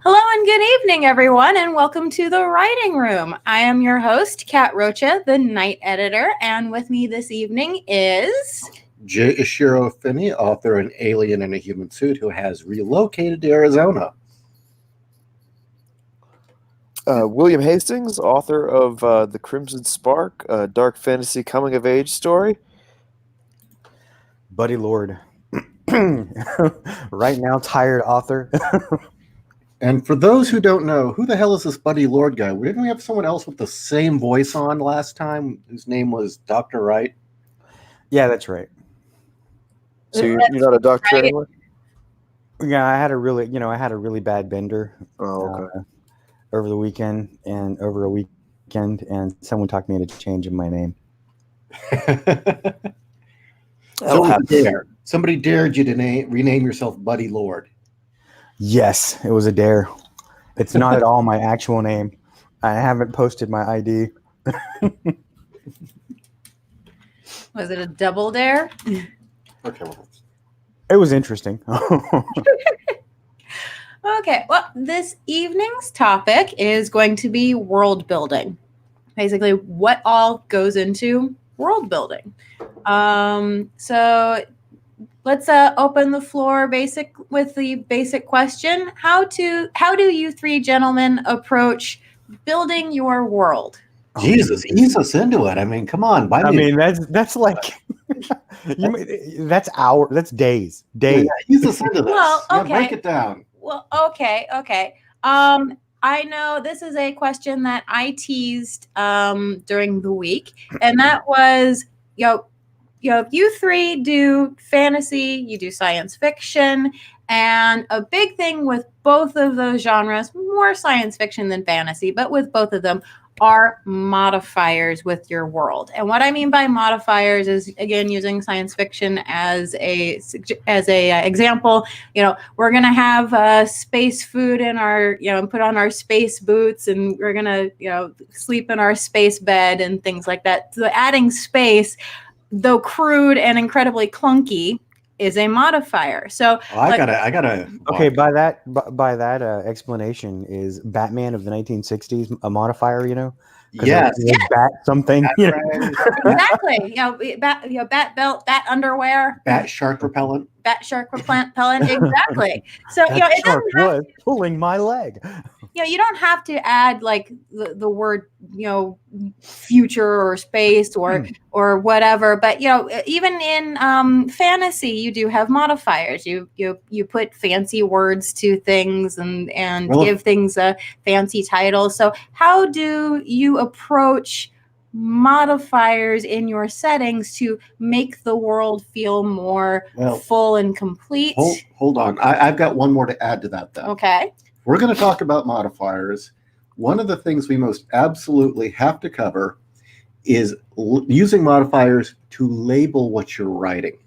Hello and good evening, everyone, and welcome to the Writing Room. I am your host, Kat Rocha, the night editor, and with me this evening is... J.Ishiro Finney, author and alien in a human suit who has relocated to Arizona. William Hastings, author of The Crimson Spark, a dark fantasy coming-of-age story. Buddy Lord, right now tired author. And for those who don't know, who the hell is this Buddy Lord guy? Didn't we have someone else with the same voice on last time whose name was Dr. Wright? Yeah, that's right. So you're not a doctor anymore? Yeah, I had a really bad bender. Oh, okay. Over the weekend and over a weekend, and someone talked me into changing my name. Somebody dared you to rename yourself Buddy Lord. Yes, it was a dare. It's not at all my actual name. I haven't posted my ID. Was it a double dare? Okay, well, it was interesting. Okay, well, this evening's topic is going to be world building. Basically, what all goes into world building. So let's open the floor with the basic question. How do you three gentlemen approach building your world? Jesus, ease us into it. I mean, come on. That's like that's days. Yeah, ease us into this. Well, okay. Yeah, break it down. Well, okay. I know this is a question that I teased during the week, and that was, you three do fantasy, you do science fiction, and a big thing with both of those genres, more science fiction than fantasy, but with both of them, are modifiers with your world. And what I mean by modifiers is, again, using science fiction as a example. We're gonna have space food in our, put on our space boots, and we're gonna, sleep in our space bed and things like that. So adding space, though crude and incredibly clunky, is a modifier. So I gotta. Okay, by that explanation, is Batman of the 1960s a modifier? Yes. Bat something. Right. Exactly. Bat belt, bat underwear, bat shark repellent. Bat shark repellent. Exactly. So that it shark doesn't was pulling my leg. You don't have to add like the word, future or space or whatever. But even in fantasy, you do have modifiers. You put fancy words to things and give things a fancy title. So how do you approach modifiers in your settings to make the world feel more full and complete? Hold on. I've got one more to add to that, though. Okay. We're going to talk about modifiers. One of the things we most absolutely have to cover is using modifiers to label what you're writing.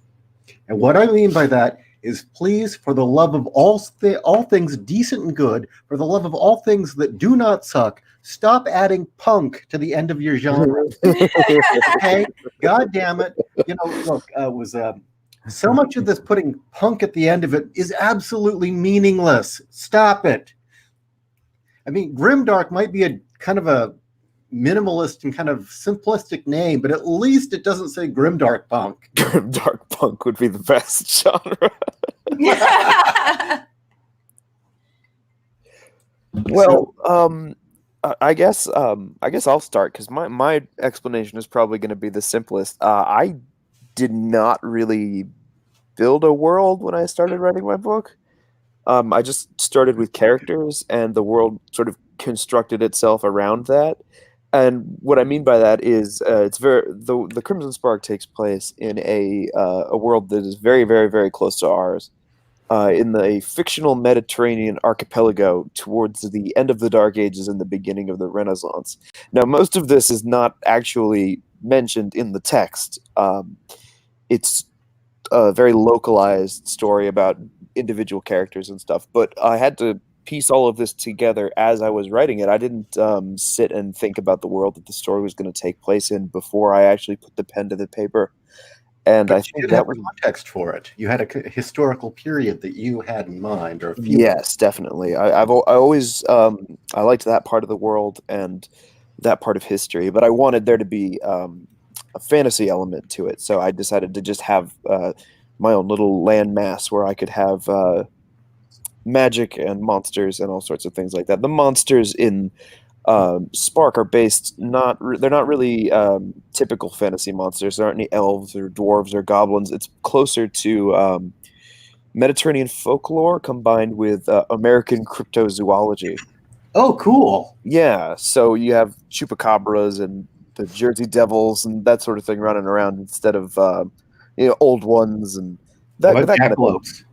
And what I mean by that is, please, for the love of all things decent and good, for the love of all things that do not suck, stop adding punk to the end of your genre. Okay? God damn it. Look, so much of this putting punk at the end of it is absolutely meaningless. Stop it. I mean, Grimdark might be a kind of a minimalist and kind of simplistic name, but at least it doesn't say Grimdark Punk. Grimdark Punk would be the best genre. Well, I guess I'll start, because my explanation is probably going to be the simplest. I did not really build a world when I started writing my book. I just started with characters, and the world sort of constructed itself around that. And what I mean by that is, the Crimson Spark takes place in a world that is very, very, very close to ours, in the fictional Mediterranean archipelago towards the end of the Dark Ages and the beginning of the Renaissance. Now, most of this is not actually mentioned in the text. It's a very localized story about individual characters and stuff, but I had to piece all of this together as I was writing it. I didn't sit and think about the world that the story was going to take place in before I actually put the pen to the paper. And I But you think did that have was context for it. You had a historical period that you had in mind, or a few. yes, definitely. I always I liked that part of the world and that part of history, but I wanted there to be a fantasy element to it. So I decided to just have my own little landmass where I could have magic and monsters and all sorts of things like that. The monsters in Spark are based they're not really typical fantasy monsters. There aren't any elves or dwarves or goblins. It's closer to Mediterranean folklore combined with American cryptozoology. Oh, cool. Yeah, so you have chupacabras and the Jersey Devils and that sort of thing running around instead of old ones and What about that kind of thing. jackalopes?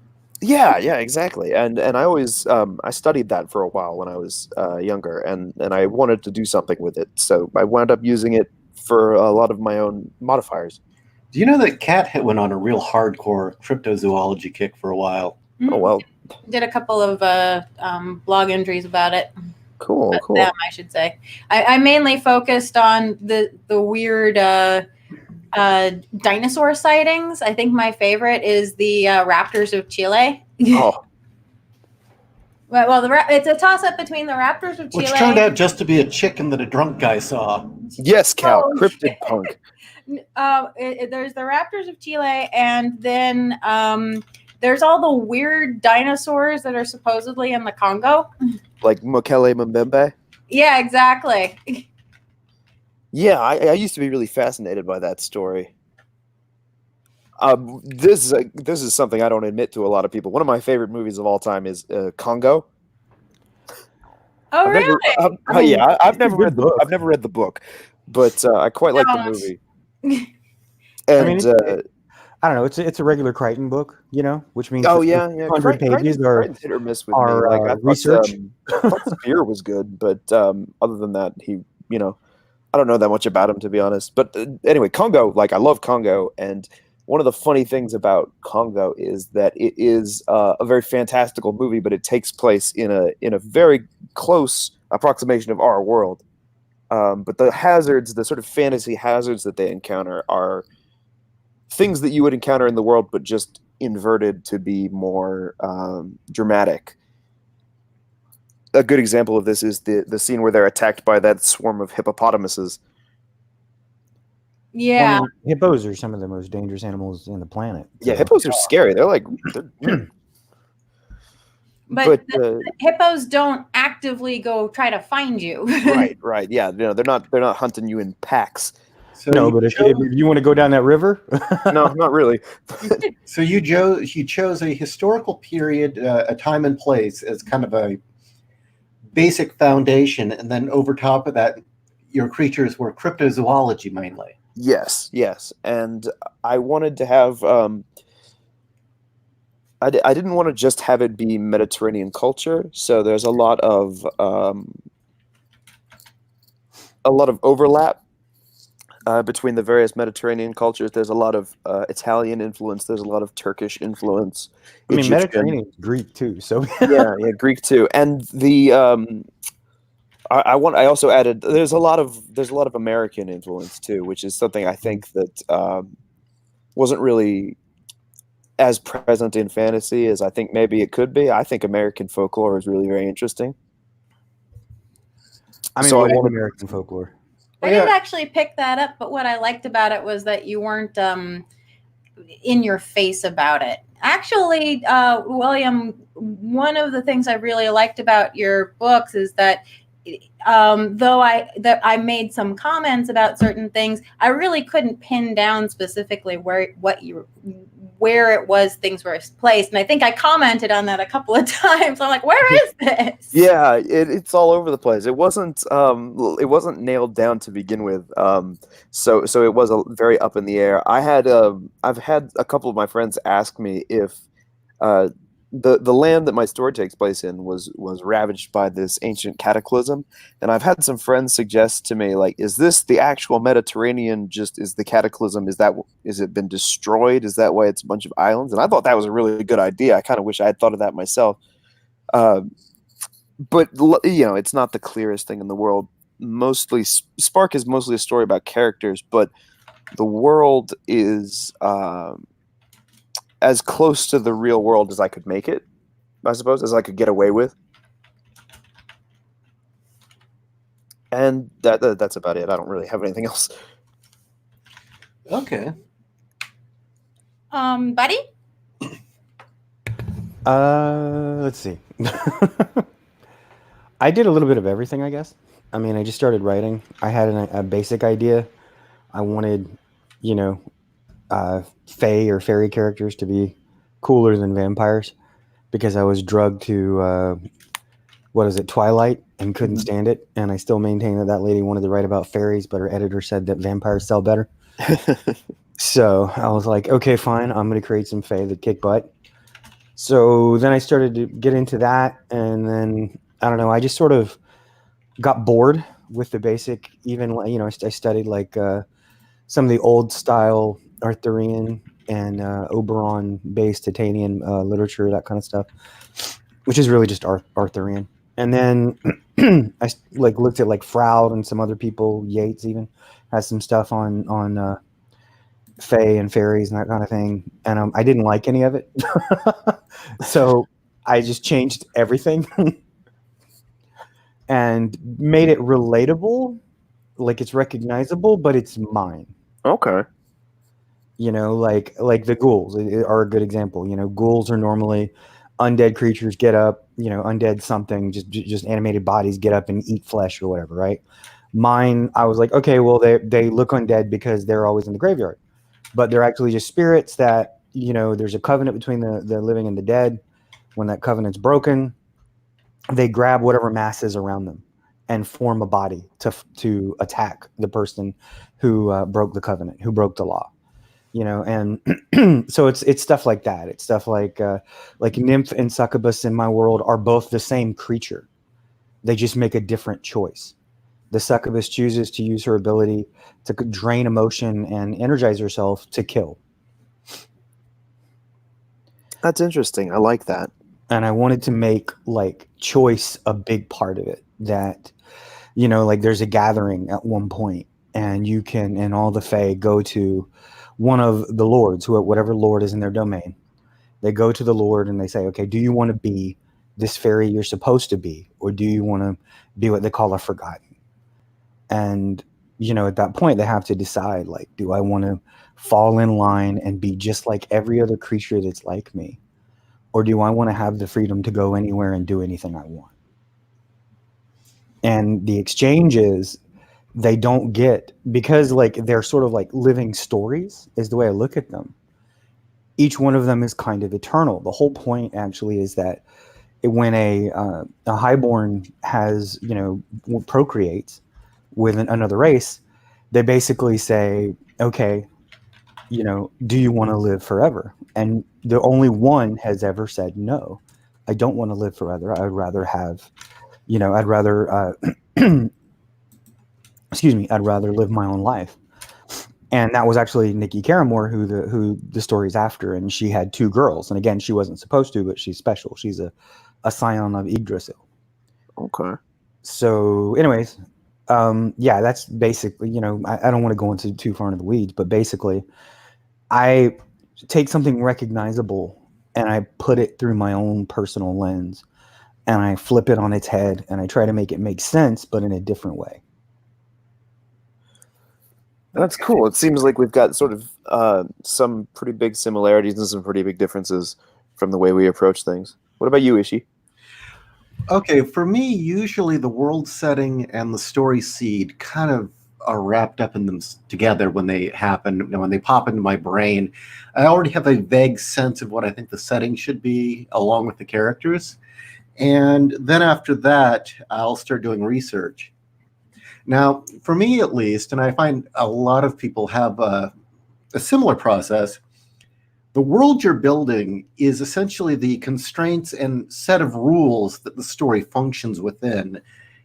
Yeah, yeah, exactly. And I always I studied that for a while when I was younger, and I wanted to do something with it, so I wound up using it for a lot of my own modifiers. Do you know that Kat went on a real hardcore cryptozoology kick for a while? Oh well, Did a couple of blog entries about it. cool, cool. Them, I should say. I mainly focused on the weird dinosaur sightings. I think my favorite is the raptors of Chile. Oh, Well, it's a toss up between the raptors of Chile. Which turned out just to be a chicken that a drunk guy saw. yes, Cal, Oh, cryptid punk. There's the raptors of Chile, and then there's all the weird dinosaurs that are supposedly in the Congo. Like Mokele Mbembe. Yeah, exactly. Yeah, I used to be really fascinated by that story. This is something I don't admit to a lot of people. One of my favorite movies of all time is Congo. Oh, I've really? never, I've never good read book. I've never read the book, but I quite like the No. movie. I mean, And I don't know. It's a regular Crichton book, which means oh the yeah, 100 pages are Crichton's hit or miss with me. are, Like I research. thought Spear was good, but other than that, I don't know that much about him, to be honest. But anyway, Congo, like I love Congo, and one of the funny things about Congo is that it is a very fantastical movie, but it takes place in a very close approximation of our world. But the hazards, the sort of fantasy hazards that they encounter, are things that you would encounter in the world, but just inverted to be more dramatic. A good example of this is the scene where they're attacked by that swarm of hippopotamuses. Yeah. I mean, hippos are some of the most dangerous animals in the planet. Yeah, so- hippos are scary. They're But the hippos don't actively go try to find you. right. Yeah, they're not hunting you in packs. So No, you but if chose, you want to go down that river, No, not really. so you chose a historical period, a time and place as kind of a basic foundation, and then over top of that, your creatures were cryptozoology mainly. Yes, and I wanted to have. I didn't want to just have it be Mediterranean culture, so there's a lot of overlap between the various Mediterranean cultures. There's a lot of Italian influence. There's a lot of Turkish influence. I mean, Egyptian. Mediterranean is Greek too. So yeah, Greek too, and the I also added there's a lot of American influence too, which is something I think that wasn't really as present in fantasy as I think maybe it could be. I think American folklore is really very interesting. I mean, So I what is wanted- American folklore? I didn't actually pick that up, but what I liked about it was that you weren't in your face about it. Actually, William, one of the things I really liked about your books is that though I made some comments about certain things, I really couldn't pin down specifically where it was things were placed. And I think I commented on that a couple of times. I'm like, where is this? Yeah, it's all over the place. It wasn't nailed down to begin with. So it was very up in the air. I've had a couple of my friends ask me if the land that my story takes place in was ravaged by this ancient cataclysm, and I've had some friends suggest to me, like, is this the actual Mediterranean? Just is the cataclysm? Is it been destroyed? Is that why it's a bunch of islands? And I thought that was a really good idea. I kind of wish I had thought of that myself. But it's not the clearest thing in the world. Mostly, Spark is mostly a story about characters, but the world is as close to the real world as I could make it, I suppose, as I could get away with. And that's about it. I don't really have anything else. Okay. Buddy? Let's see. I did a little bit of everything, I guess. I mean, I just started writing. I had a basic idea. I wanted, you know, fae or fairy characters to be cooler than vampires because I was drugged to Twilight, and couldn't stand it. And I still maintain that that lady wanted to write about fairies, but her editor said that vampires sell better. So I was like, okay, fine. I'm going to create some fae that kick butt. So then I started to get into that, and then I don't know. I just sort of got bored with the basic. Even I studied like some of the old style Arthurian and Oberon-based Titanian literature, that kind of stuff, which is really just Arthurian. And then I looked at like Froud and some other people. Yates even has some stuff on fae and fairies and that kind of thing, and I didn't like any of it. So I just changed everything and made it relatable, like it's recognizable, but it's mine. Okay. Like the ghouls are a good example. Ghouls are normally undead creatures, get up, undead something, just animated bodies get up and eat flesh or whatever, right? Mine, I was like, okay, well, they look undead because they're always in the graveyard, but they're actually just spirits that, there's a covenant between the living and the dead. When that covenant's broken, they grab whatever mass is around them and form a body to attack the person who broke the covenant, who broke the law. And so it's stuff like that. It's stuff like nymph and succubus in my world are both the same creature. They just make a different choice. The succubus chooses to use her ability to drain emotion and energize herself to kill. That's interesting. I like that. And I wanted to make like choice a big part of it. That, like there's a gathering at one point, and you can, and all the fae go to one of the lords, whatever lord is in their domain. They go to the lord and they say, okay, do you want to be this fairy you're supposed to be, or do you want to be what they call a forgotten? And at that point they have to decide, like, do I want to fall in line and be just like every other creature that's like me, or do I want to have the freedom to go anywhere and do anything I want? And the exchange is, they don't get, because like they're sort of like living stories is the way I look at them. Each one of them is kind of eternal. The whole point actually is that when a highborn has, procreates with another race, they basically say, okay, do you want to live forever? And the only one has ever said, no, I don't want to live forever. I'd rather have, I'd rather I'd rather live my own life. And that was actually Nikki Caramore, who the story's after, and she had 2 girls. And again, she wasn't supposed to, but she's special. She's a scion of Yggdrasil. Okay. So, anyways, yeah, that's basically, I don't want to go into too far into the weeds, but basically, I take something recognizable and I put it through my own personal lens, and I flip it on its head, and I try to make it make sense, but in a different way. That's cool. It seems like we've got sort of some pretty big similarities and some pretty big differences from the way we approach things. What about you, Ishi? Okay, for me, usually the world setting and the story seed kind of are wrapped up in them together when they happen, when they pop into my brain. I already have a vague sense of what I think the setting should be, along with the characters. And then after that, I'll start doing research. Now, for me at least, and I find a lot of people have a similar process, the world you're building is essentially the constraints and set of rules that the story functions within.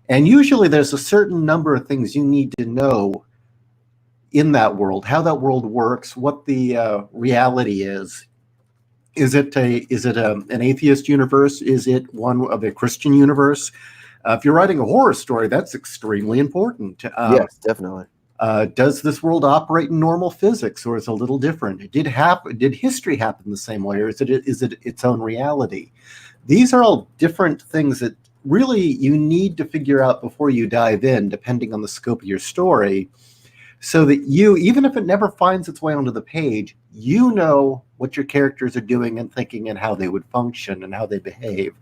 And usually there's a certain number of things you need to know in that world, how that world works, what the reality is. Is it an atheist universe? Is it one of a Christian universe? If you're writing a horror story, that's extremely important. Yes, definitely. Does this world operate in normal physics, or is it a little different? Did history happen the same way, or is it its own reality? These are all different things that really you need to figure out before you dive in, depending on the scope of your story, so that you, even if it never finds its way onto the page, you know what your characters are doing and thinking and how they would function and how they behave.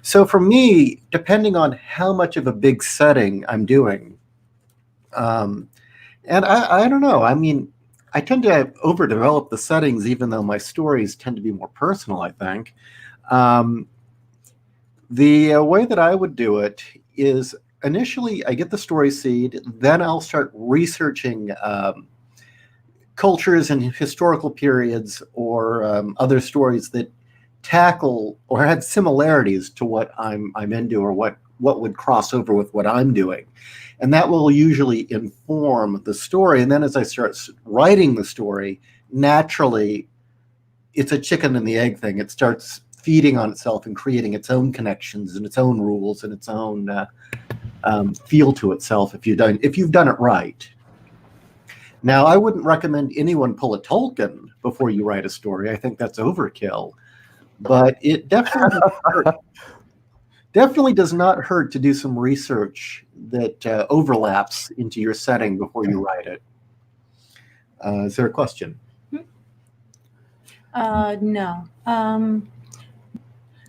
So for me, depending on how much of a big setting I'm doing, and I don't know, I mean, I tend to overdevelop the settings, even though my stories tend to be more personal, I think. The way that I would do it is initially I get the story seed, then I'll start researching cultures and historical periods, or other stories that tackle or had similarities to what I'm into, or what would cross over with what I'm doing. And that will usually inform the story. And then as I start writing the story, naturally, it's a chicken and the egg thing. It starts feeding on itself and creating its own connections and its own rules and its own feel to itself if you've done it right. Now, I wouldn't recommend anyone pull a Tolkien before you write a story. I think that's overkill. But it definitely does not hurt to do some research that overlaps into your setting before you write it. Is there a question? No.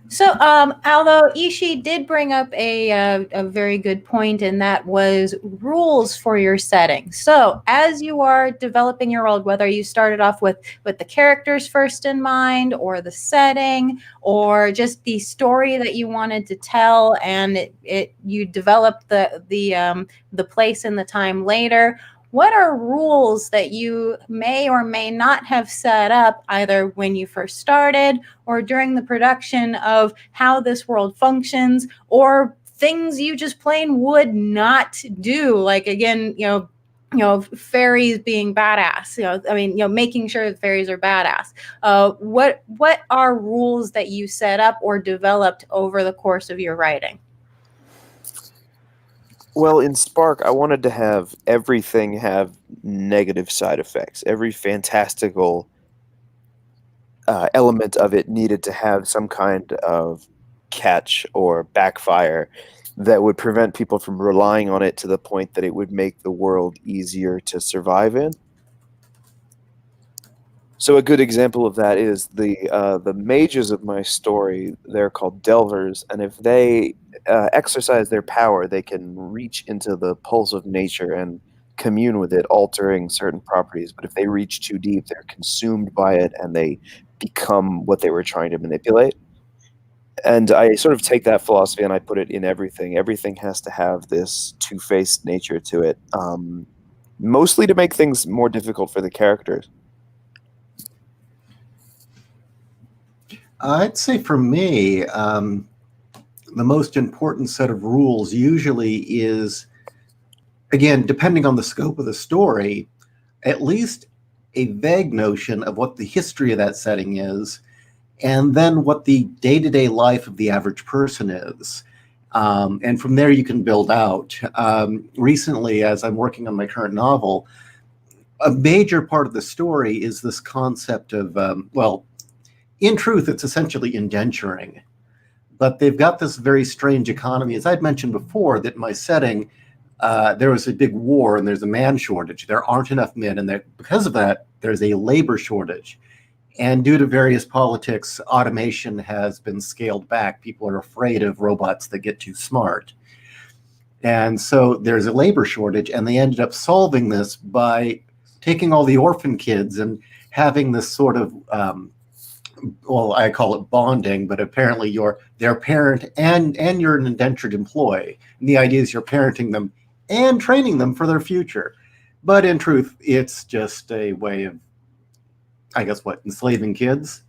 So, although Ishi did bring up a very good point, and that was rules for your setting. So, as you are developing your world, whether you started off with the characters first in mind, or the setting, or just the story that you wanted to tell, and you developed the place and the time later, what are rules that you may or may not have set up either when you first started or during the production of how this world functions, or things you just plain would not do? Like, again, fairies being badass, making sure that fairies are badass. What are rules that you set up or developed over the course of your writing? Well, in Spark, I wanted to have everything have negative side effects. Every fantastical element of it needed to have some kind of catch or backfire that would prevent people from relying on it to the point that it would make the world easier to survive in. So a good example of that is the mages of my story. They're called Delvers, and if they exercise their power, they can reach into the pulse of nature and commune with it, altering certain properties. But if they reach too deep, they're consumed by it, and they become what they were trying to manipulate. And I sort of take that philosophy and I put it in everything. Everything has to have this two-faced nature to it, mostly to make things more difficult for the characters. I'd say for me, the most important set of rules usually is, again, depending on the scope of the story, at least a vague notion of what the history of that setting is, and then what the day-to-day life of the average person is. And from there you can build out. Recently, as I'm working on my current novel, a major part of the story is this concept of, in truth, it's essentially indenturing. But they've got this very strange economy. As I'd mentioned before, that in my setting, there was a big war and there's a man shortage. There aren't enough men, and because of that, there's a labor shortage. And due to various politics, automation has been scaled back. People are afraid of robots that get too smart. And so there's a labor shortage, and they ended up solving this by taking all the orphan kids and having this sort of I call it bonding, but apparently you're their parent and you're an indentured employee. And the idea is you're parenting them and training them for their future. But in truth, it's just a way of, I guess, enslaving kids?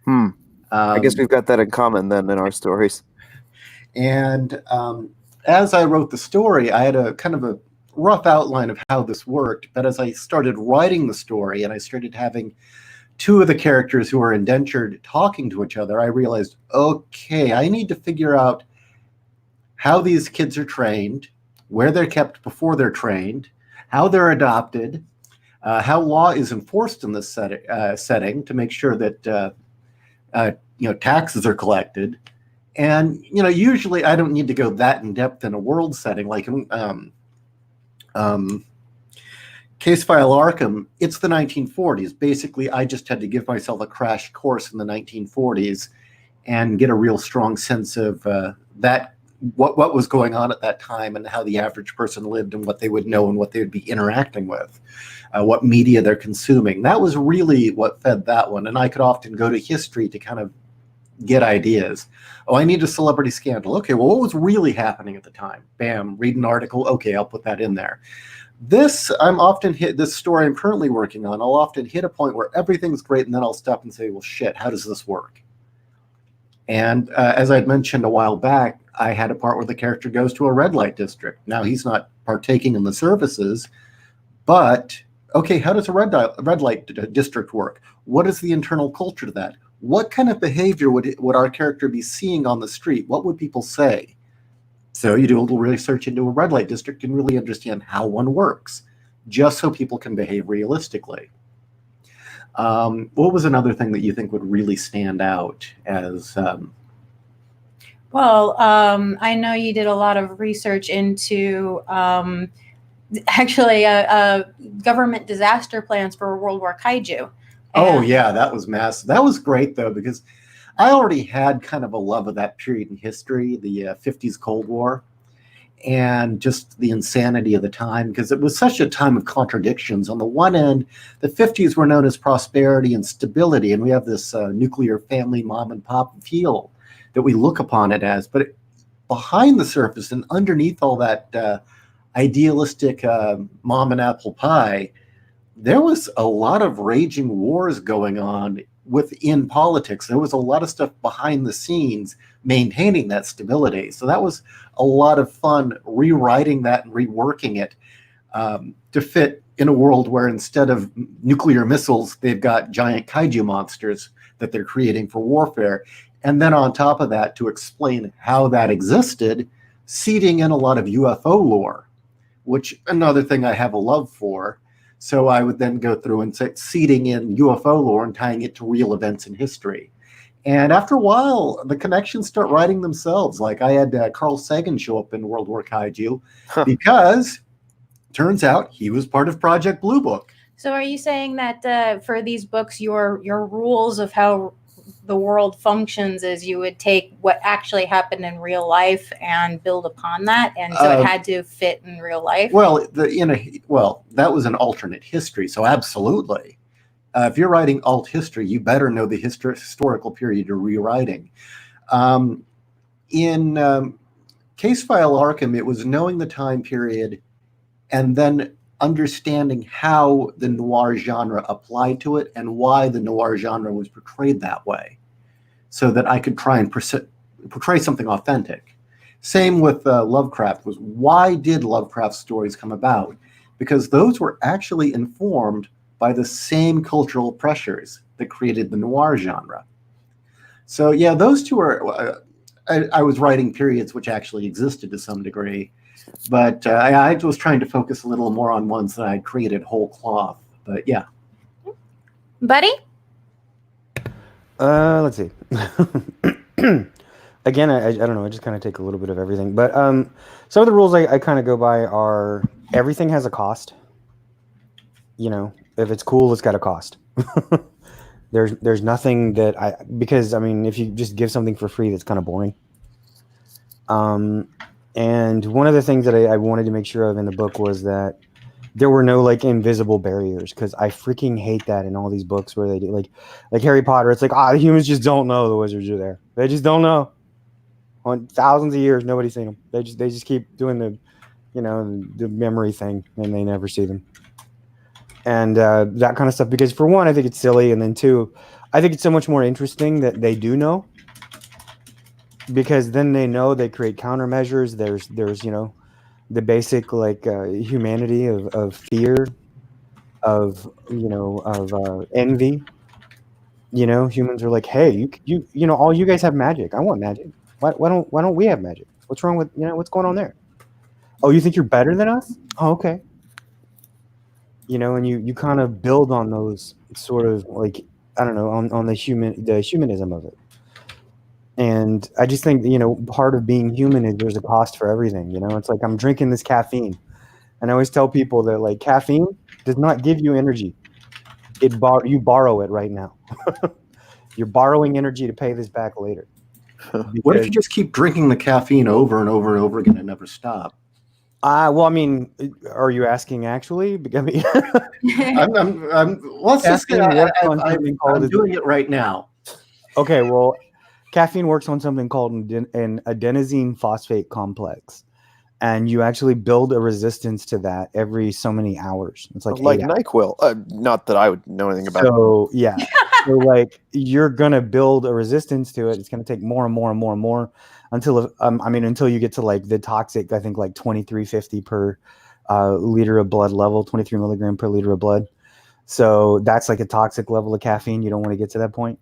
I guess we've got that in common then in our stories. And as I wrote the story, I had a kind of a rough outline of how this worked. But as I started writing the story and I started having two of the characters who are indentured talking to each other, I realized, okay, I need to figure out how these kids are trained, where they're kept before they're trained, how they're adopted, how law is enforced in this setting to make sure that taxes are collected. And usually I don't need to go that in depth in a world setting. Like in Case File Arkham, it's the 1940s. Basically, I just had to give myself a crash course in the 1940s and get a real strong sense of what was going on at that time and how the average person lived and what they would know and what they would be interacting with, what media they're consuming. That was really what fed that one. And I could often go to history to kind of get ideas. Oh, I need a celebrity scandal. Okay, well, what was really happening at the time? Bam, read an article. Okay, I'll put that in there. This story I'm currently working on, I'll often hit a point where everything's great, and then I'll stop and say, well, shit, how does this work? And as I'd mentioned a while back, I had a part where the character goes to a red light district. Now, he's not partaking in the services, but, okay, how does a red light district work? What is the internal culture to that? What kind of behavior would our character be seeing on the street? What would people say? So you do a little research into a red light district and really understand how one works, just so people can behave realistically. What was another thing that you think would really stand out as... I know you did a lot of research into government disaster plans for World War Kaiju. Oh, yeah, that was massive. That was great, though, because I already had kind of a love of that period in history, the 50s Cold War, and just the insanity of the time, because it was such a time of contradictions. On the one end, the 50s were known as prosperity and stability, and we have this nuclear family mom and pop feel that we look upon it as. But behind the surface and underneath all that idealistic mom and apple pie, there was a lot of raging wars going on within politics. There was a lot of stuff behind the scenes maintaining that stability. So that was a lot of fun rewriting that and reworking it to fit in a world where instead of nuclear missiles, they've got giant kaiju monsters that they're creating for warfare. And then on top of that, to explain how that existed, seeding in a lot of UFO lore, which another thing I have a love for. So I would then go through and say, seeding in UFO lore and tying it to real events in history. And after a while, the connections start writing themselves. Like I had Carl Sagan show up in World War Kaiju because turns out he was part of Project Blue Book. So are you saying that for these books, your rules of how the world functions is you would take what actually happened in real life and build upon that, and so it had to fit in real life? Well, that was an alternate history, so absolutely. If you're writing alt history, you better know the historical period you're rewriting. In Case File Arkham, it was knowing the time period and then understanding how the noir genre applied to it and why the noir genre was portrayed that way, so that I could try and portray something authentic. Same with Lovecraft. Was why did Lovecraft stories come about? Because those were actually informed by the same cultural pressures that created the noir genre. So yeah, those two are, I was writing periods which actually existed to some degree, but I was trying to focus a little more on ones that I created whole cloth. But yeah. Buddy? Let's see. Again, I don't know. I just kind of take a little bit of everything. But some of the rules I kind of go by are everything has a cost. If it's cool, it's got a cost. There's nothing that because if you just give something for free, that's kind of boring. And one of the things that I wanted to make sure of in the book was that there were no invisible barriers, because I freaking hate that in all these books where they do like Harry Potter. It's the humans just don't know the wizards are there. They just don't know. On thousands of years, nobody's seen them. They just keep doing the memory thing, and they never see them. And that kind of stuff, because for one, I think it's silly, and then two, I think it's so much more interesting that they do know, because then they know they create countermeasures. There's the basic humanity of fear, of envy. Humans are like, hey, you all you guys have magic. I want magic. Why don't we have magic? What's wrong with what's going on there? Oh, you think you're better than us? Oh, okay. you know, and you kind of build on those sort of like, I don't know, on the humanism of it. And I just think, you know, part of being human is there's a cost for everything. You know, it's like I'm drinking this caffeine, and I always tell people that like caffeine does not give you energy. You borrow it right now. You're borrowing energy to pay this back later. What if you just keep drinking the caffeine over and over and over again and never stop? Well, I mean, are you asking actually? I mean, let's just say caffeine works on something called I'm doing it right now. Okay, well, caffeine works on something called an adenosine phosphate complex, and you actually build a resistance to that every so many hours. It's like NyQuil. Not that I would know anything about. So yeah, so like you're gonna build a resistance to it. It's gonna take more and more and more and more until until you get to like the toxic. I think like 2350 per liter of blood level, 23 milligram per liter of blood. So that's like a toxic level of caffeine. You don't want to get to that point.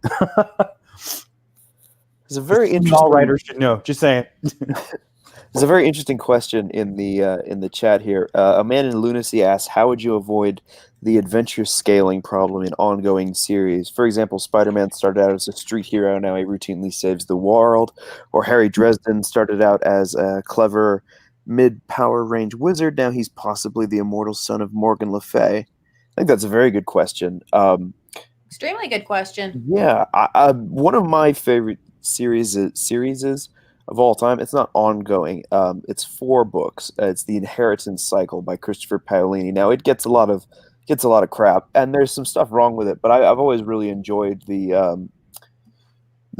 It's a very interesting. All writers should know. Just saying. There's a very interesting question in the chat here. A man in lunacy asks, "How would you avoid the adventure scaling problem in ongoing series? For example, Spider-Man started out as a street hero, now he routinely saves the world. Or Harry Dresden started out as a clever mid-power range wizard, now he's possibly the immortal son of Morgan Le Fay." I think that's a very good question. Extremely good question. Yeah, one of my favorite series of all time. It's not ongoing. It's 4 books. It's The Inheritance Cycle by Christopher Paolini. Now it gets a lot of crap, and there's some stuff wrong with it. But I've always really enjoyed the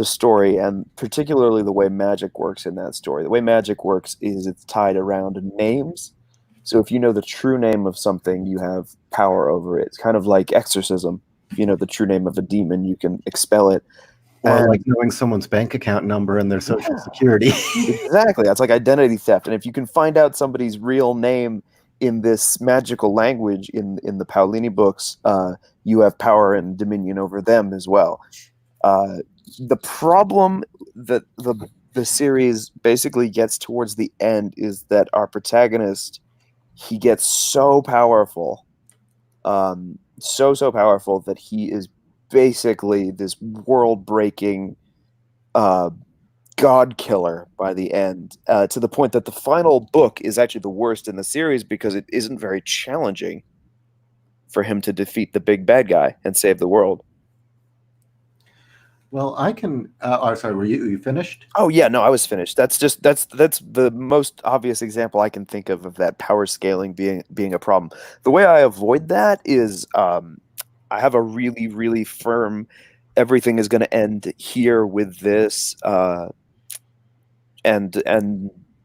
story, and particularly the way magic works in that story. The way magic works is it's tied around names. So if you know the true name of something, you have power over it. It's kind of like exorcism. If you know the true name of a demon, you can expel it. Or like knowing someone's bank account number and their social security. Exactly. That's like identity theft. And if you can find out somebody's real name in this magical language in the Paolini books, you have power and dominion over them as well. The problem that the series basically gets towards the end is that our protagonist, he gets so powerful, so powerful that he is basically this world-breaking god killer by the end, to the point that the final book is actually the worst in the series because it isn't very challenging for him to defeat the big bad guy and save the world. Well, I can. Sorry, were you finished? Oh yeah, no, I was finished. That's the most obvious example I can think of that power scaling being a problem. The way I avoid that is I have a really, really firm, everything is going to end here with this, and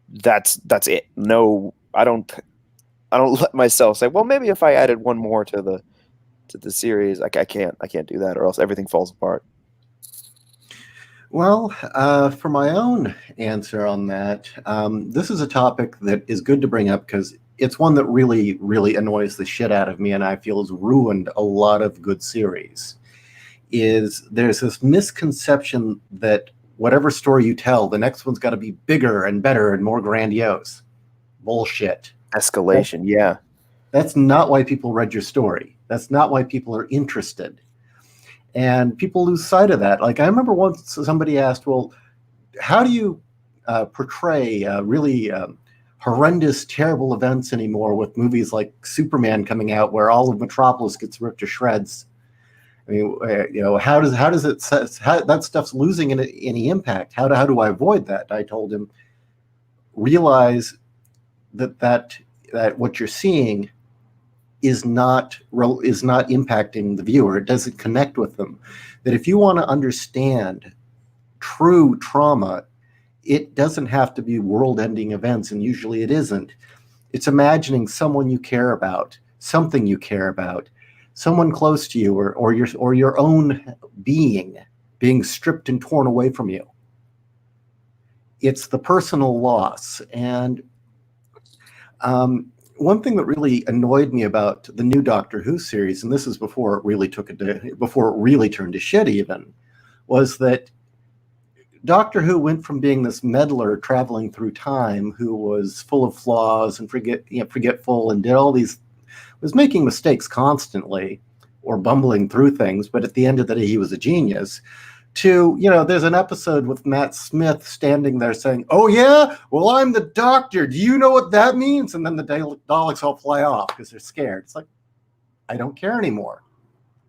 that's it. No, I don't let myself say, well, maybe if I added one more to the series, I can't do that, or else everything falls apart. Well, for my own answer on that, this is a topic that is good to bring up because it's one that really, really annoys the shit out of me, and I feel has ruined a lot of good series. There's this misconception that whatever story you tell, the next one's got to be bigger and better and more grandiose. Bullshit. Escalation, yeah. That's not why people read your story. That's not why people are interested. And people lose sight of that. Like I remember once somebody asked, well, how do you portray really horrendous, terrible events anymore with movies like Superman coming out where all of Metropolis gets ripped to shreds? I mean, how does that stuff's losing any impact? How do I avoid that? I told him, realize that what you're seeing is not impacting the viewer. It doesn't connect with them. That if you want to understand true trauma, it doesn't have to be world-ending events, and usually it isn't. It's imagining someone you care about, something you care about, someone close to you, or your own being stripped and torn away from you. It's the personal loss. And one thing that really annoyed me about the new Doctor Who series, and this is before it really turned to shit even, was that Doctor Who went from being this meddler traveling through time who was full of flaws and forgetful and did all these was making mistakes constantly or bumbling through things, but at the end of the day, he was a genius. To, there's an episode with Matt Smith standing there saying, "Oh yeah, well, I'm the doctor. Do you know what that means?" And then the Daleks all fly off because they're scared. It's like, I don't care anymore.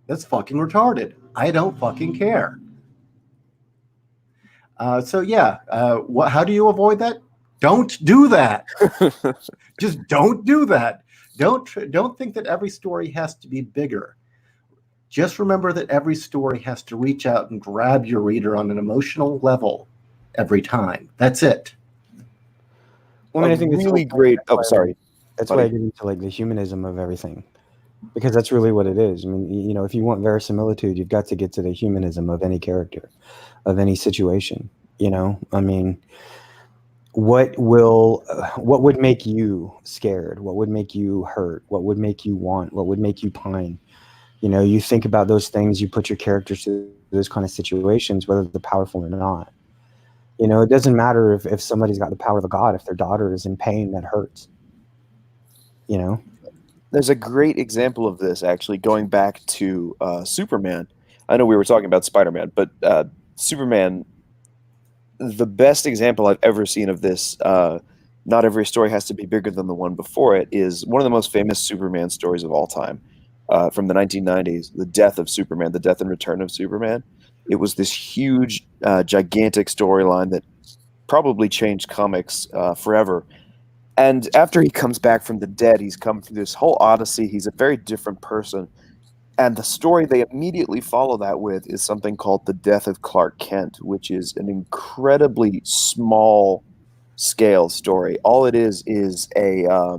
That's fucking retarded. I don't fucking care. How do you avoid that? Don't do that. Just don't do that. Don't think that every story has to be bigger. Just remember that every story has to reach out and grab your reader on an emotional level every time. That's it. Well, I mean, I think really great. Oh, sorry. That's why I get into like the humanism of everything, because that's really what it is. I mean, if you want verisimilitude, you've got to get to the humanism of any character, of any situation. I mean, what would make you scared? What would make you hurt? What would make you want? What would make you pine? You think about those things, you put your characters to those kind of situations, whether they're powerful or not. It doesn't matter if somebody's got the power of a god. If their daughter is in pain, that hurts. There's a great example of this, actually, going back to Superman. I know we were talking about Spider-Man, but Superman, the best example I've ever seen of this, not every story has to be bigger than the one before it, is one of the most famous Superman stories of all time. From the 1990s, the death of Superman, the death and return of Superman. It was this huge, gigantic storyline that probably changed comics forever. And after he comes back from the dead, he's come through this whole odyssey. He's a very different person. And the story they immediately follow that with is something called The Death of Clark Kent, which is an incredibly small scale story. All it is a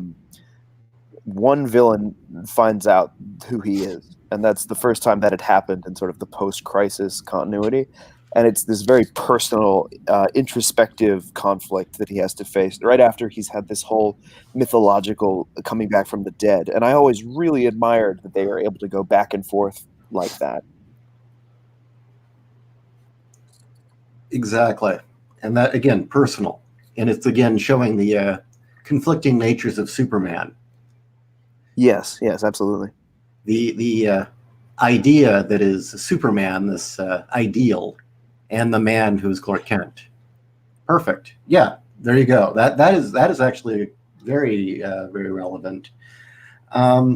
one villain finds out who he is, and that's the first time that had happened in sort of the post-crisis continuity. And it's this very personal, introspective conflict that he has to face right after he's had this whole mythological coming back from the dead. And I always really admired that they were able to go back and forth like that. Exactly. And that, again, personal. And it's, again, showing the conflicting natures of Superman. Yes, absolutely. The idea that is Superman, this ideal, and the man who's Clark Kent. Perfect. Yeah, there you go. That is actually very very relevant. I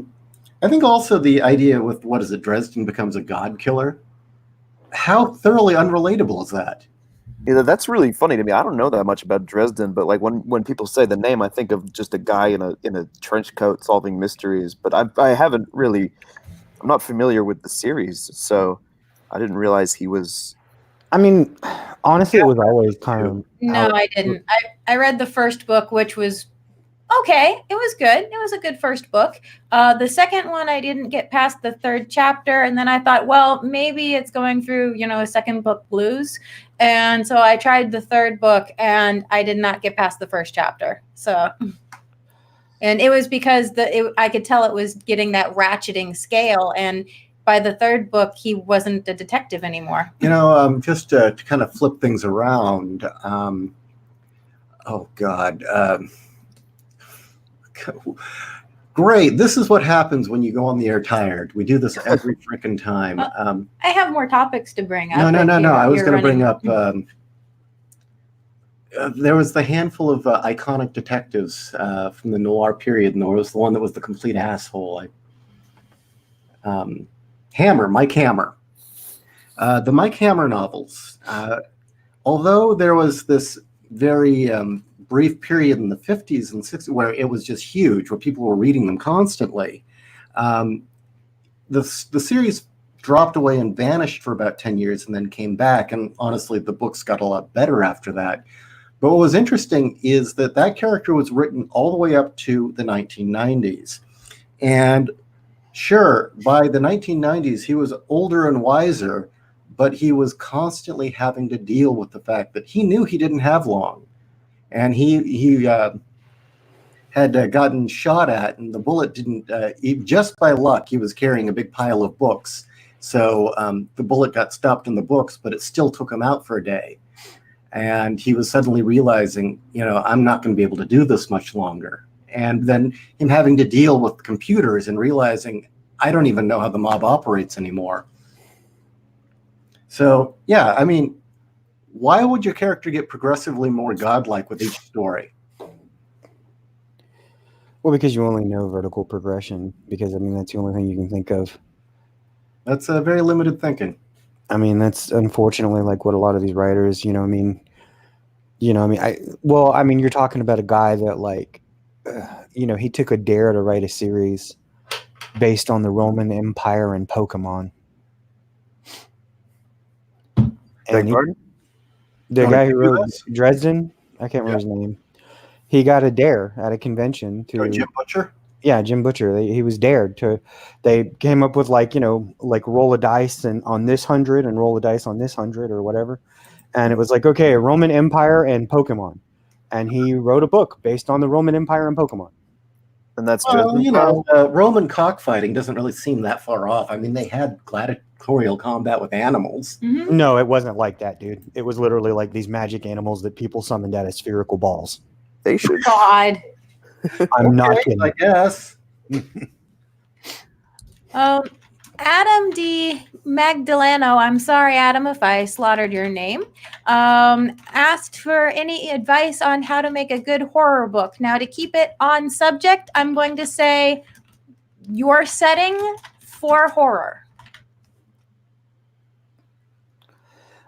think also the idea with Dresden becomes a god killer. How thoroughly unrelatable is that? Yeah, that's really funny to me. I don't know that much about Dresden, but like when people say the name, I think of just a guy in a trench coat solving mysteries. But I haven't really. I'm not familiar with the series, so I didn't realize he was. I mean, honestly, it was always kind of. No, I didn't. I read the first book, which was okay. It was good. It was a good first book. The second one, I didn't get past the third chapter, and then I thought, well, maybe it's going through, a second book blues, and so I tried the third book, and I did not get past the first chapter. So, and it was because I could tell it was getting that ratcheting scale, and by the third book, he wasn't a detective anymore. Just to kind of flip things around. Oh God. Great. This is what happens when you go on the air tired. We do this every freaking time. I have more topics to bring up. No. I was going to bring up. There was the handful of iconic detectives from the noir period, and there was the one that was the complete asshole. Mike Hammer. The Mike Hammer novels. Although there was this very brief period in the 50s and 60s where it was just huge, where people were reading them constantly, the series dropped away and vanished for about 10 years and then came back. And honestly, the books got a lot better after that. But what was interesting is that character was written all the way up to the 1990s. And sure, by the 1990s, he was older and wiser, but he was constantly having to deal with the fact that he knew he didn't have long. And he had gotten shot at, and the bullet didn't, just by luck, he was carrying a big pile of books. So the bullet got stopped in the books, but it still took him out for a day. And he was suddenly realizing, I'm not going to be able to do this much longer. and then him having to deal with computers and realizing I don't even know how the mob operates anymore. So yeah, I mean, why would your character get progressively more godlike with each story? Well, because you only know vertical progression, because I mean that's the only thing you can think of. That's a very limited thinking. I mean, that's unfortunately like what a lot of these writers, I mean, I mean, you're talking about a guy that like, he took a dare to write a series based on the Roman Empire and Pokemon. And the guy who wrote Dresden, I can't remember his name. He got a dare at a convention to Jim Butcher. Yeah, Jim Butcher. He was dared to. They came up with like roll a dice and on this 100 and roll a dice on this 100 or whatever, and it was like, okay, Roman Empire and Pokemon, and he wrote a book based on the Roman Empire and Pokemon. And that's Roman cockfighting doesn't really seem that far off. I mean, they had gladiatorial combat with animals. Mm-hmm. No, it wasn't like that, dude. It was literally like these magic animals that people summoned out of spherical balls. They should. God. I'm not kidding. I guess. Adam D. Magdaleno, I'm sorry, Adam, if I slaughtered your name, asked for any advice on how to make a good horror book. Now, to keep it on subject, I'm going to say your setting for horror.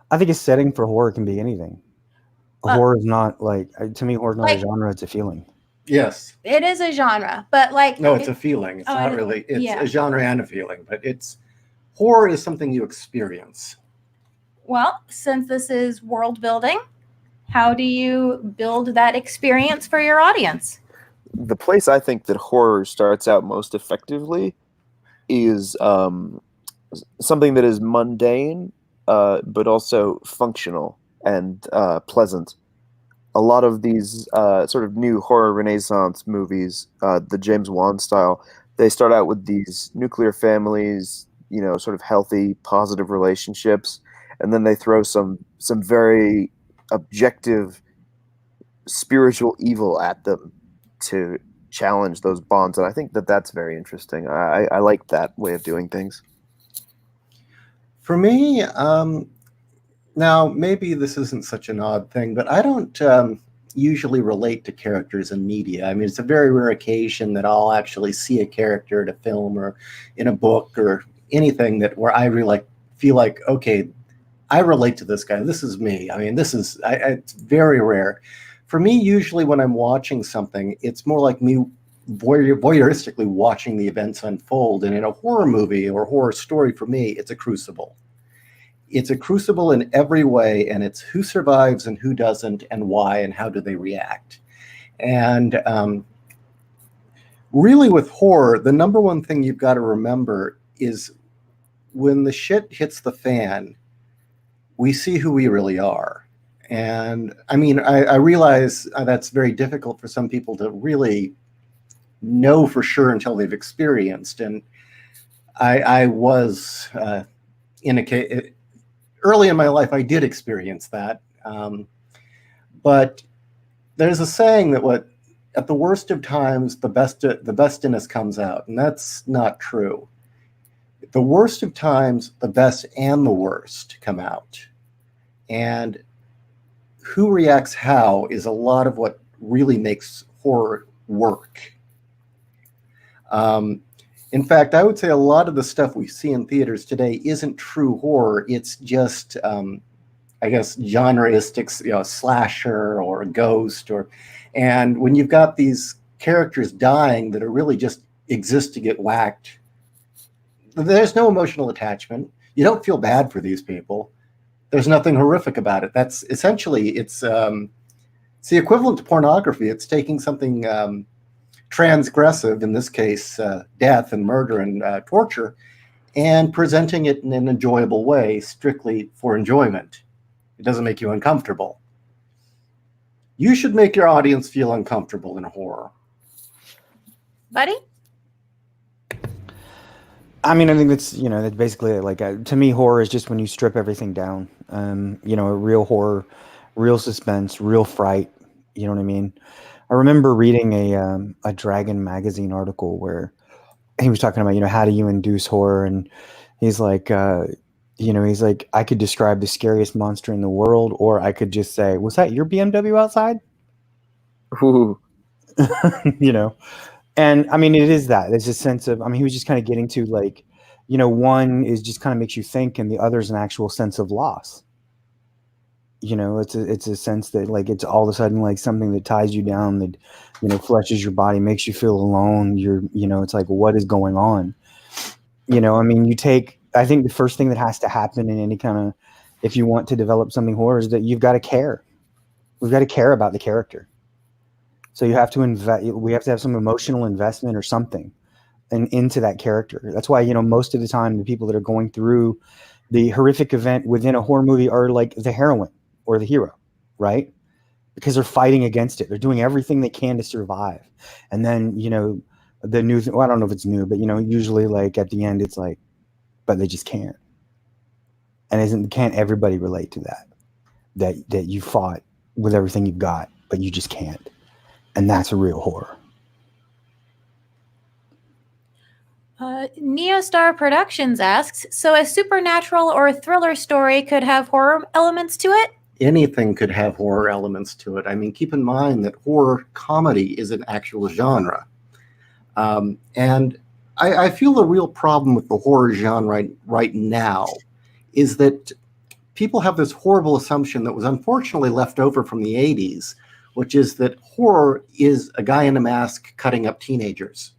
I think a setting for horror can be anything. Horror is not like, to me, horror is not a genre, it's a feeling. Yes. It is a genre, but like... No, it's a feeling. It's not really. It's a genre and a feeling, but horror is something you experience. Well, since this is world building, how do you build that experience for your audience? The place I think that horror starts out most effectively is something that is mundane, but also functional and pleasant. A lot of these sort of new horror renaissance movies, the James Wan style, they start out with these nuclear families, sort of healthy, positive relationships, and then they throw some very objective spiritual evil at them to challenge those bonds. And I think that that's very interesting. I like that way of doing things. For me, now, maybe this isn't such an odd thing, but I don't usually relate to characters in media. I mean, it's a very rare occasion that I'll actually see a character in a film or in a book or anything where I really feel like, okay, I relate to this guy. This is me. I mean, it's very rare. For me, usually when I'm watching something, it's more like me voyeuristically watching the events unfold. And in a horror movie or horror story, for me, it's a crucible. It's a crucible in every way, and it's who survives and who doesn't and why and how do they react. And really with horror, the number one thing you've got to remember is when the shit hits the fan, we see who we really are. And I mean, I realize that's very difficult for some people to really know for sure until they've experienced. And I was in a case... Early in my life, I did experience that. But there's a saying that at the worst of times, the best in us comes out. And that's not true. The worst of times, the best and the worst come out. And who reacts how is a lot of what really makes horror work. In fact, I would say a lot of the stuff we see in theaters today isn't true horror. It's just, I guess, genreistic, slasher or a ghost. And when you've got these characters dying that are really just exist to get whacked, there's no emotional attachment. You don't feel bad for these people. There's nothing horrific about it. That's essentially, it's the equivalent to pornography. It's taking something... transgressive, in this case, death and murder and torture, and presenting it in an enjoyable way, strictly for enjoyment. It doesn't make you uncomfortable. You should make your audience feel uncomfortable in horror. Buddy? I mean, I think that's basically like, to me, horror is just when you strip everything down. Real horror, real suspense, real fright. You know what I mean? I remember reading a Dragon magazine article where he was talking about, how do you induce horror? And he's like, he's like, I could describe the scariest monster in the world, or I could just say, was that your BMW outside? Ooh. And I mean, it is that. There's a sense of, I mean, he was just kind of getting to like, one is just kind of makes you think, and the other is an actual sense of loss. It's a sense that like it's all of a sudden like something that ties you down, that fleshes your body, makes you feel alone. It's like, what is going on? I mean, I think the first thing that has to happen in any kind of, if you want to develop something horror, is that you've got to care. We've got to care about the character. So you have to we have to have some emotional investment or something into that character. That's why, most of the time the people that are going through the horrific event within a horror movie are like the heroine or the hero, right? Because they're fighting against it. They're doing everything they can to survive. And then, the new thing, well, I don't know if it's new, but usually like at the end it's like, but they just can't. And can't everybody relate to that you fought with everything you've got, but you just can't. And that's a real horror. Neostar Productions asks, so a supernatural or a thriller story could have horror elements to it? Anything could have horror elements to it. I mean, keep in mind that horror comedy is an actual genre. And I feel the real problem with the horror genre right now is that people have this horrible assumption that was unfortunately left over from the 80s, which is that horror is a guy in a mask cutting up teenagers.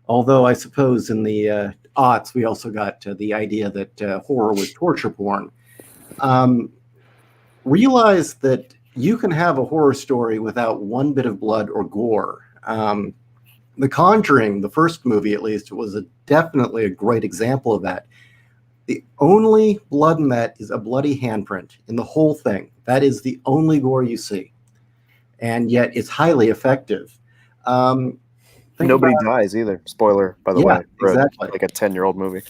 Although I suppose in the aughts, we also got the idea that horror was torture porn. Realize that you can have a horror story without one bit of blood or gore. The Conjuring, the first movie at least, was definitely a great example of that. The only blood in that is a bloody handprint in the whole thing. That is the only gore you see. And yet it's highly effective. Nobody dies either. Spoiler, by the way. Exactly. Like a 10-year-old movie.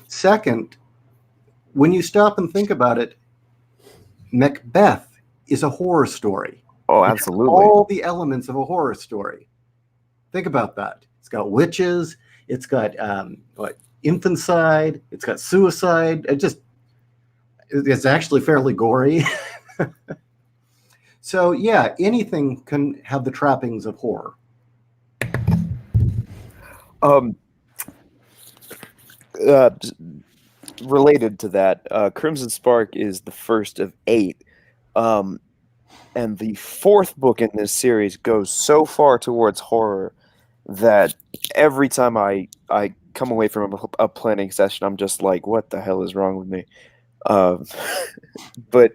Second, when you stop and think about it, Macbeth is a horror story. Oh, absolutely. All the elements of a horror story. Think about that. It's got witches. It's got infanticide. It's got suicide. It's actually fairly gory. So yeah, anything can have the trappings of horror. Related to that, Crimson Spark is the first of 8. And the 4th book in this series goes so far towards horror that every time I come away from a planning session, I'm just like, what the hell is wrong with me? But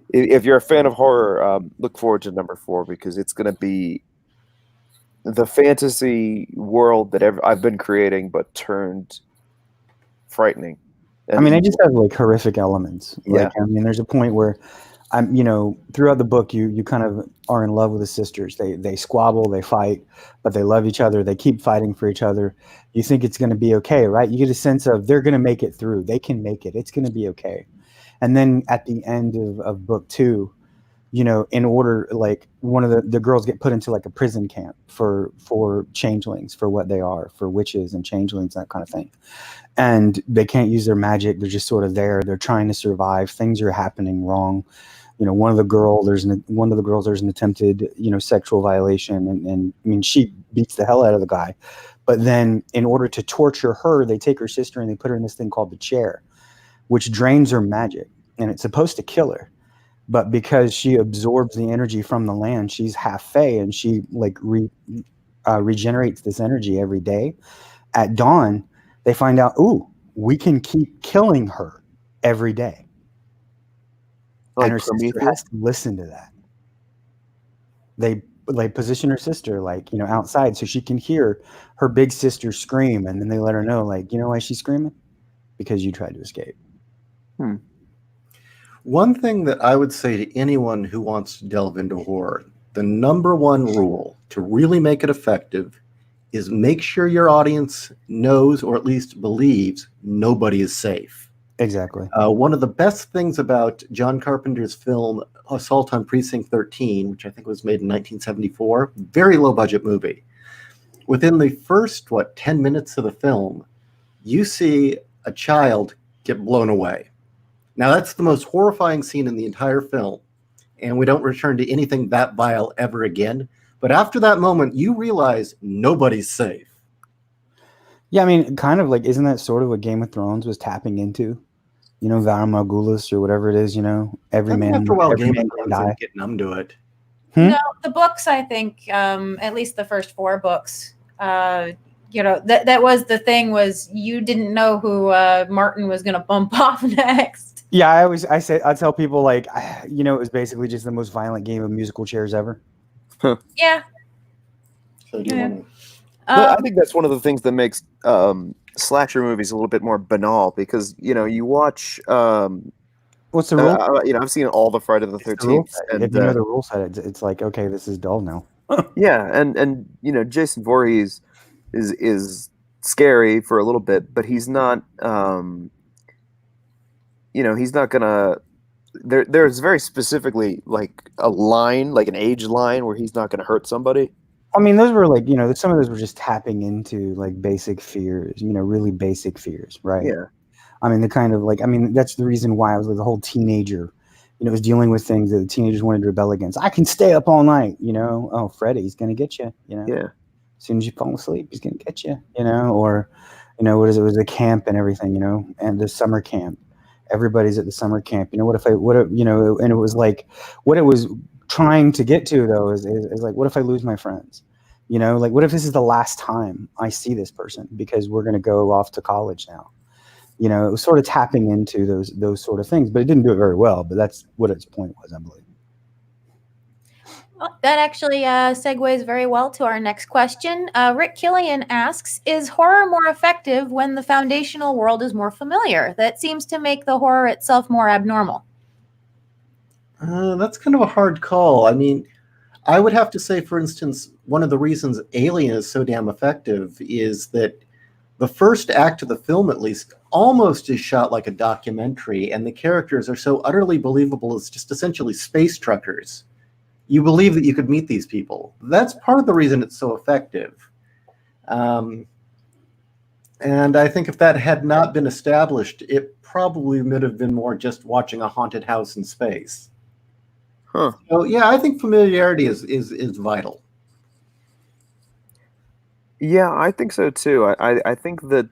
if you're a fan of horror, look forward to number 4, because it's going to be the fantasy world that I've been creating, but turned frightening. I mean, it just has like horrific elements. Yeah. Like, I mean, there's a point where throughout the book, you kind of are in love with the sisters. They squabble, they fight, but they love each other. They keep fighting for each other. You think it's going to be okay, right? You get a sense of they're going to make it through. They can make it. It's going to be okay. And then at the end of book 2, in order, like one of the girls get put into like a prison camp for changelings, for what they are, for witches and changelings, that kind of thing. And they can't use their magic. They're just sort of there. They're trying to survive. Things are happening wrong. One of the girls, there's an attempted, sexual violation. And I mean, she beats the hell out of the guy. But then in order to torture her, they take her sister and they put her in this thing called the chair, which drains her magic. And it's supposed to kill her. But because she absorbs the energy from the land, she's half fae, and she like regenerates this energy every day. At dawn, they find out, ooh, we can keep killing her every day. Like and her sister has to listen to that. They position her sister outside so she can hear her big sister scream, and then they let her know, why she's screaming? Because you tried to escape. One thing that I would say to anyone who wants to delve into horror, the number one rule to really make it effective is make sure your audience knows, or at least believes, nobody is safe. Exactly. One of the best things about John Carpenter's film Assault on Precinct 13, which I think was made in 1974, very low budget movie. Within the first, 10 minutes of the film, you see a child get blown away. Now, that's the most horrifying scene in the entire film, and we don't return to anything that vile ever again. But after that moment, you realize nobody's safe. Yeah, I mean, kind of like, isn't that sort of what Game of Thrones was tapping into? You know, Valar Morghulis or whatever it is, you know, every man, After a while, every Game man of can Thrones die. didn't get numb to it. No, the books, I think, at least the first 4 books, you know, that was the thing, was you didn't know who Martin was going to bump off next. Yeah, I tell people, like, you know, it was basically just the most violent game of musical chairs ever. Yeah. So do you want to? I think that's one of the things that makes slasher movies a little bit more banal, because, you know, you watch What's the rule? you know, I've seen all the Friday the 13th, and if you know the rule set, it's like, okay, this is dull now. yeah, and you know, Jason Voorhees is scary for a little bit, but he's not you know, he's not gonna there's very specifically like a line, like an age line, where he's not gonna hurt somebody. I mean, those were like, you know, some of those were just tapping into like basic fears, you know, really basic fears, right? Yeah. I mean, the kind of like, I mean, that's the reason why I was like the whole teenager, you know, was dealing with things that the teenagers wanted to rebel against. I can stay up all night, you know. Oh, Freddy's gonna get you, you know. Yeah. As soon as you fall asleep, he's gonna get you, you know. Or, you know, what is it? It was a camp and everything, you know, and the summer camp. Everybody's at the summer camp. You know, you know, and it was like, what it was trying to get to though is like, what if I lose my friends? You know, like, what if this is the last time I see this person because we're going to go off to college now? You know, it was sort of tapping into those sort of things, but it didn't do it very well. But that's what its point was, I believe. Well, that actually segues very well to our next question. Rick Killian asks, is horror more effective when the foundational world is more familiar? That seems to make the horror itself more abnormal. That's kind of a hard call. I mean, I would have to say, for instance, one of the reasons Alien is so damn effective is that the first act of the film, at least, almost is shot like a documentary, and the characters are so utterly believable as just essentially space truckers. You believe that you could meet these people. That's part of the reason it's so effective. And I think if that had not been established, it probably would have been more just watching a haunted house in space. Huh. So yeah, I think familiarity is vital. Yeah, I think so too. I think that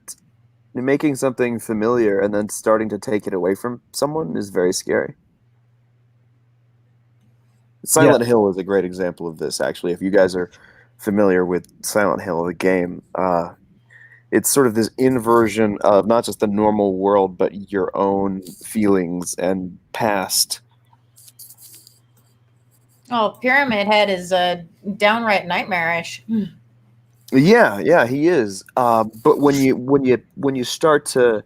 making something familiar and then starting to take it away from someone is very scary. Silent Hill is a great example of this, actually. If you guys are familiar with Silent Hill, the game, it's sort of this inversion of not just the normal world, but your own feelings and past. Oh, Pyramid Head is downright nightmarish. Yeah, he is. But when you start to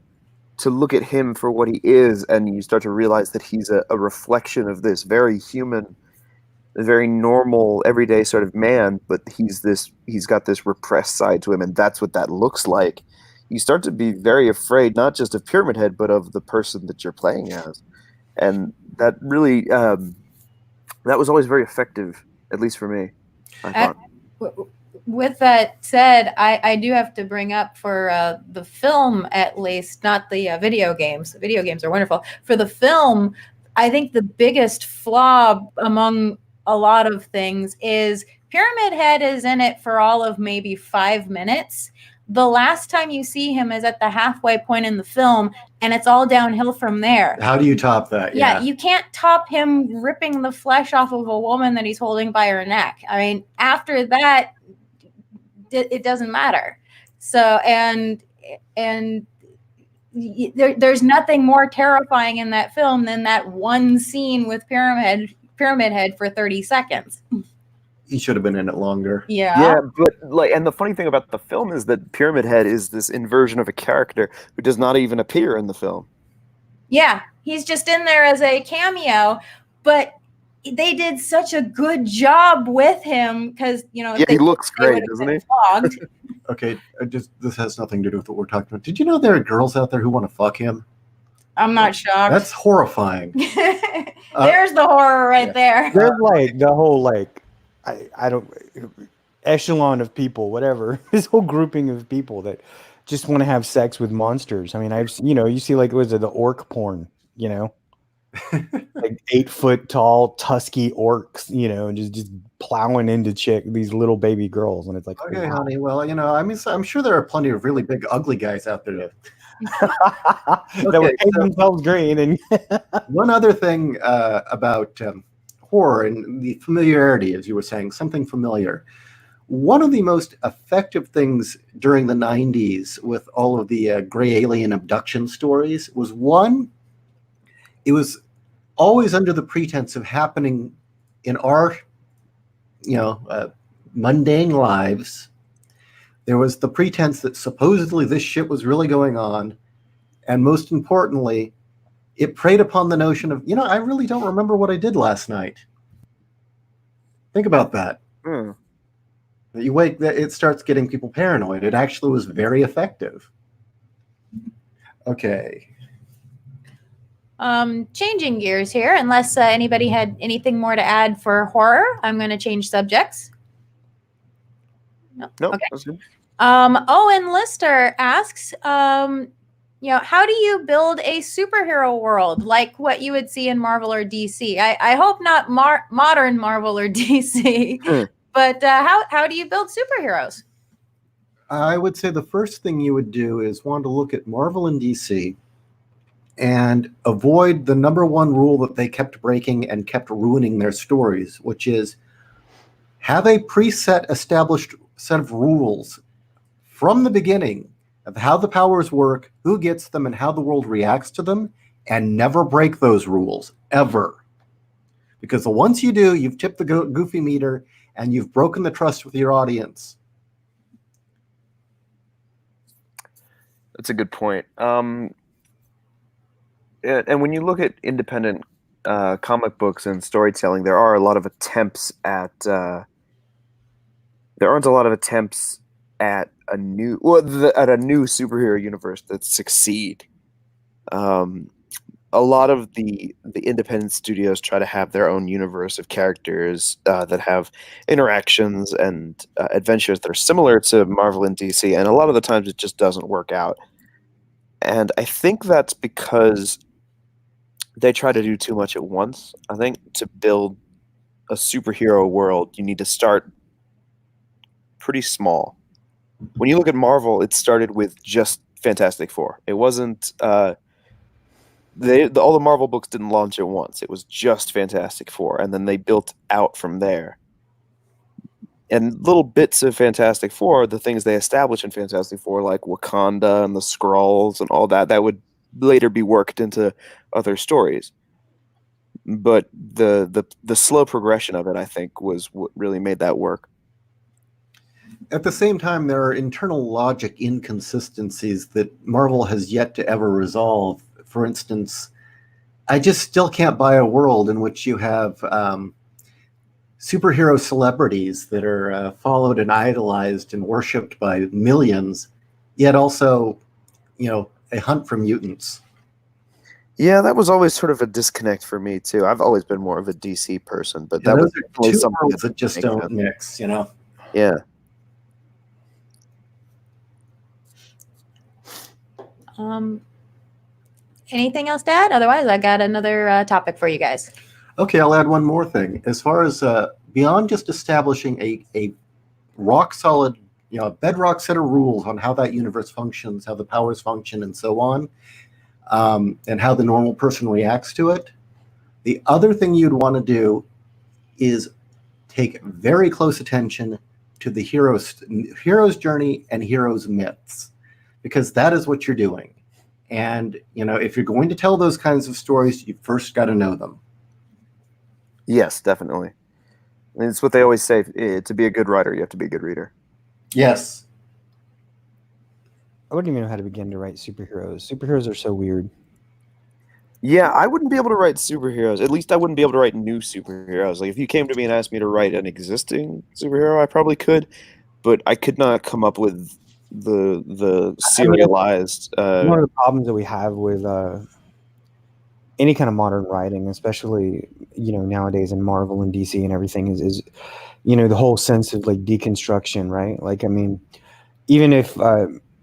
look at him for what he is, and you start to realize that he's a reflection of this very human, very normal, everyday sort of man, but he's got this repressed side to him, and that's what that looks like. You start to be very afraid, not just of Pyramid Head, but of the person that you're playing as, and that really that was always very effective, at least for me, I thought. With that said, I do have to bring up for the film, at least, not the video games. The video games are wonderful. For the film, I think the biggest flaw among a lot of things is Pyramid Head is in it for all of maybe 5 minutes. The last time you see him is at the halfway point in the film, and it's all downhill from there. How do you top that? Yeah, you can't top him ripping the flesh off of a woman that he's holding by her neck. I mean, after that, it doesn't matter. So, and there's nothing more terrifying in that film than that one scene with Pyramid Head for 30 seconds. He should have been in it longer. Yeah, but and the funny thing about the film is that Pyramid Head is this inversion of a character who does not even appear in the film. Yeah, he's just in there as a cameo, but they did such a good job with him because, you know, he looks great, doesn't he? Okay, this has nothing to do with what we're talking about. Did you know there are girls out there who want to fuck him? I'm not shocked. That's horrifying. There's the horror right there. There's like the whole like I don't echelon of people, whatever. This whole grouping of people that just want to have sex with monsters. I mean, you see like was it the orc porn, like 8 foot tall tusky orcs, and just plowing into these little baby girls, and it's like, Okay, wow. honey. Well, I mean, I'm sure there are plenty of really big, ugly guys out there. That would paint themselves green. And one other thing about horror and the familiarity, as you were saying, something familiar. One of the most effective things during the 90s with all of the gray alien abduction stories was it was always under the pretense of happening in our, mundane lives. There was the pretense that supposedly this shit was really going on. And most importantly, it preyed upon the notion of, I really don't remember what I did last night. Think about that. You wake, it starts getting people paranoid. It actually was very effective. Okay. Changing gears here, unless anybody had anything more to add for horror, I'm going to change subjects. No. Okay. Owen Lister asks, how do you build a superhero world like what you would see in Marvel or DC? I hope not modern Marvel or DC, but how do you build superheroes? I would say the first thing you would do is want to look at Marvel and DC and avoid the number one rule that they kept breaking and kept ruining their stories, which is have a preset established set of rules from the beginning of how the powers work, who gets them, and how the world reacts to them, and never break those rules, ever. Because once you do, you've tipped the goofy meter, and you've broken the trust with your audience. That's a good point. And when you look at independent comic books and storytelling, there are a lot of attempts at there aren't a lot of attempts at a new superhero universe that succeed. A lot of the independent studios try to have their own universe of characters that have interactions and adventures that are similar to Marvel and DC, and a lot of the times it just doesn't work out. And I think that's because they try to do too much at once. I think to build a superhero world, you need to start pretty small. When you look at Marvel, it started with just Fantastic Four. It wasn't all the Marvel books didn't launch at once. It was just Fantastic Four, and then they built out from there. And little bits of Fantastic Four, the things they established in Fantastic Four, like Wakanda and the Skrulls and all that, that would later be worked into other stories. But the slow progression of it, I think, was what really made that work. At the same time, there are internal logic inconsistencies that Marvel has yet to ever resolve. For instance, I just still can't buy a world in which you have superhero celebrities that are followed and idolized and worshipped by millions, yet also, a hunt for mutants. Yeah, that was always sort of a disconnect for me too. I've always been more of a DC person, but that was two worlds that just don't mix, Yeah. Anything else to add? Otherwise, I got another topic for you guys. Okay, I'll add one more thing. As far as beyond just establishing a rock solid, bedrock set of rules on how that universe functions, how the powers function, and so on, and how the normal person reacts to it, the other thing you'd want to do is take very close attention to the hero's journey and hero's myths, because that is what you're doing. And, if you're going to tell those kinds of stories, you first got to know them. Yes, definitely. I mean, it's what they always say. To be a good writer, you have to be a good reader. Yes. I wouldn't even know how to begin to write superheroes. Superheroes are so weird. Yeah, I wouldn't be able to write superheroes. At least I wouldn't be able to write new superheroes. Like, if you came to me and asked me to write an existing superhero, I probably could, but I could not come up with the serialized. One of the problems that we have with any kind of modern writing, especially nowadays in Marvel and DC and everything, is the whole sense of like deconstruction, right? Like, I mean, even if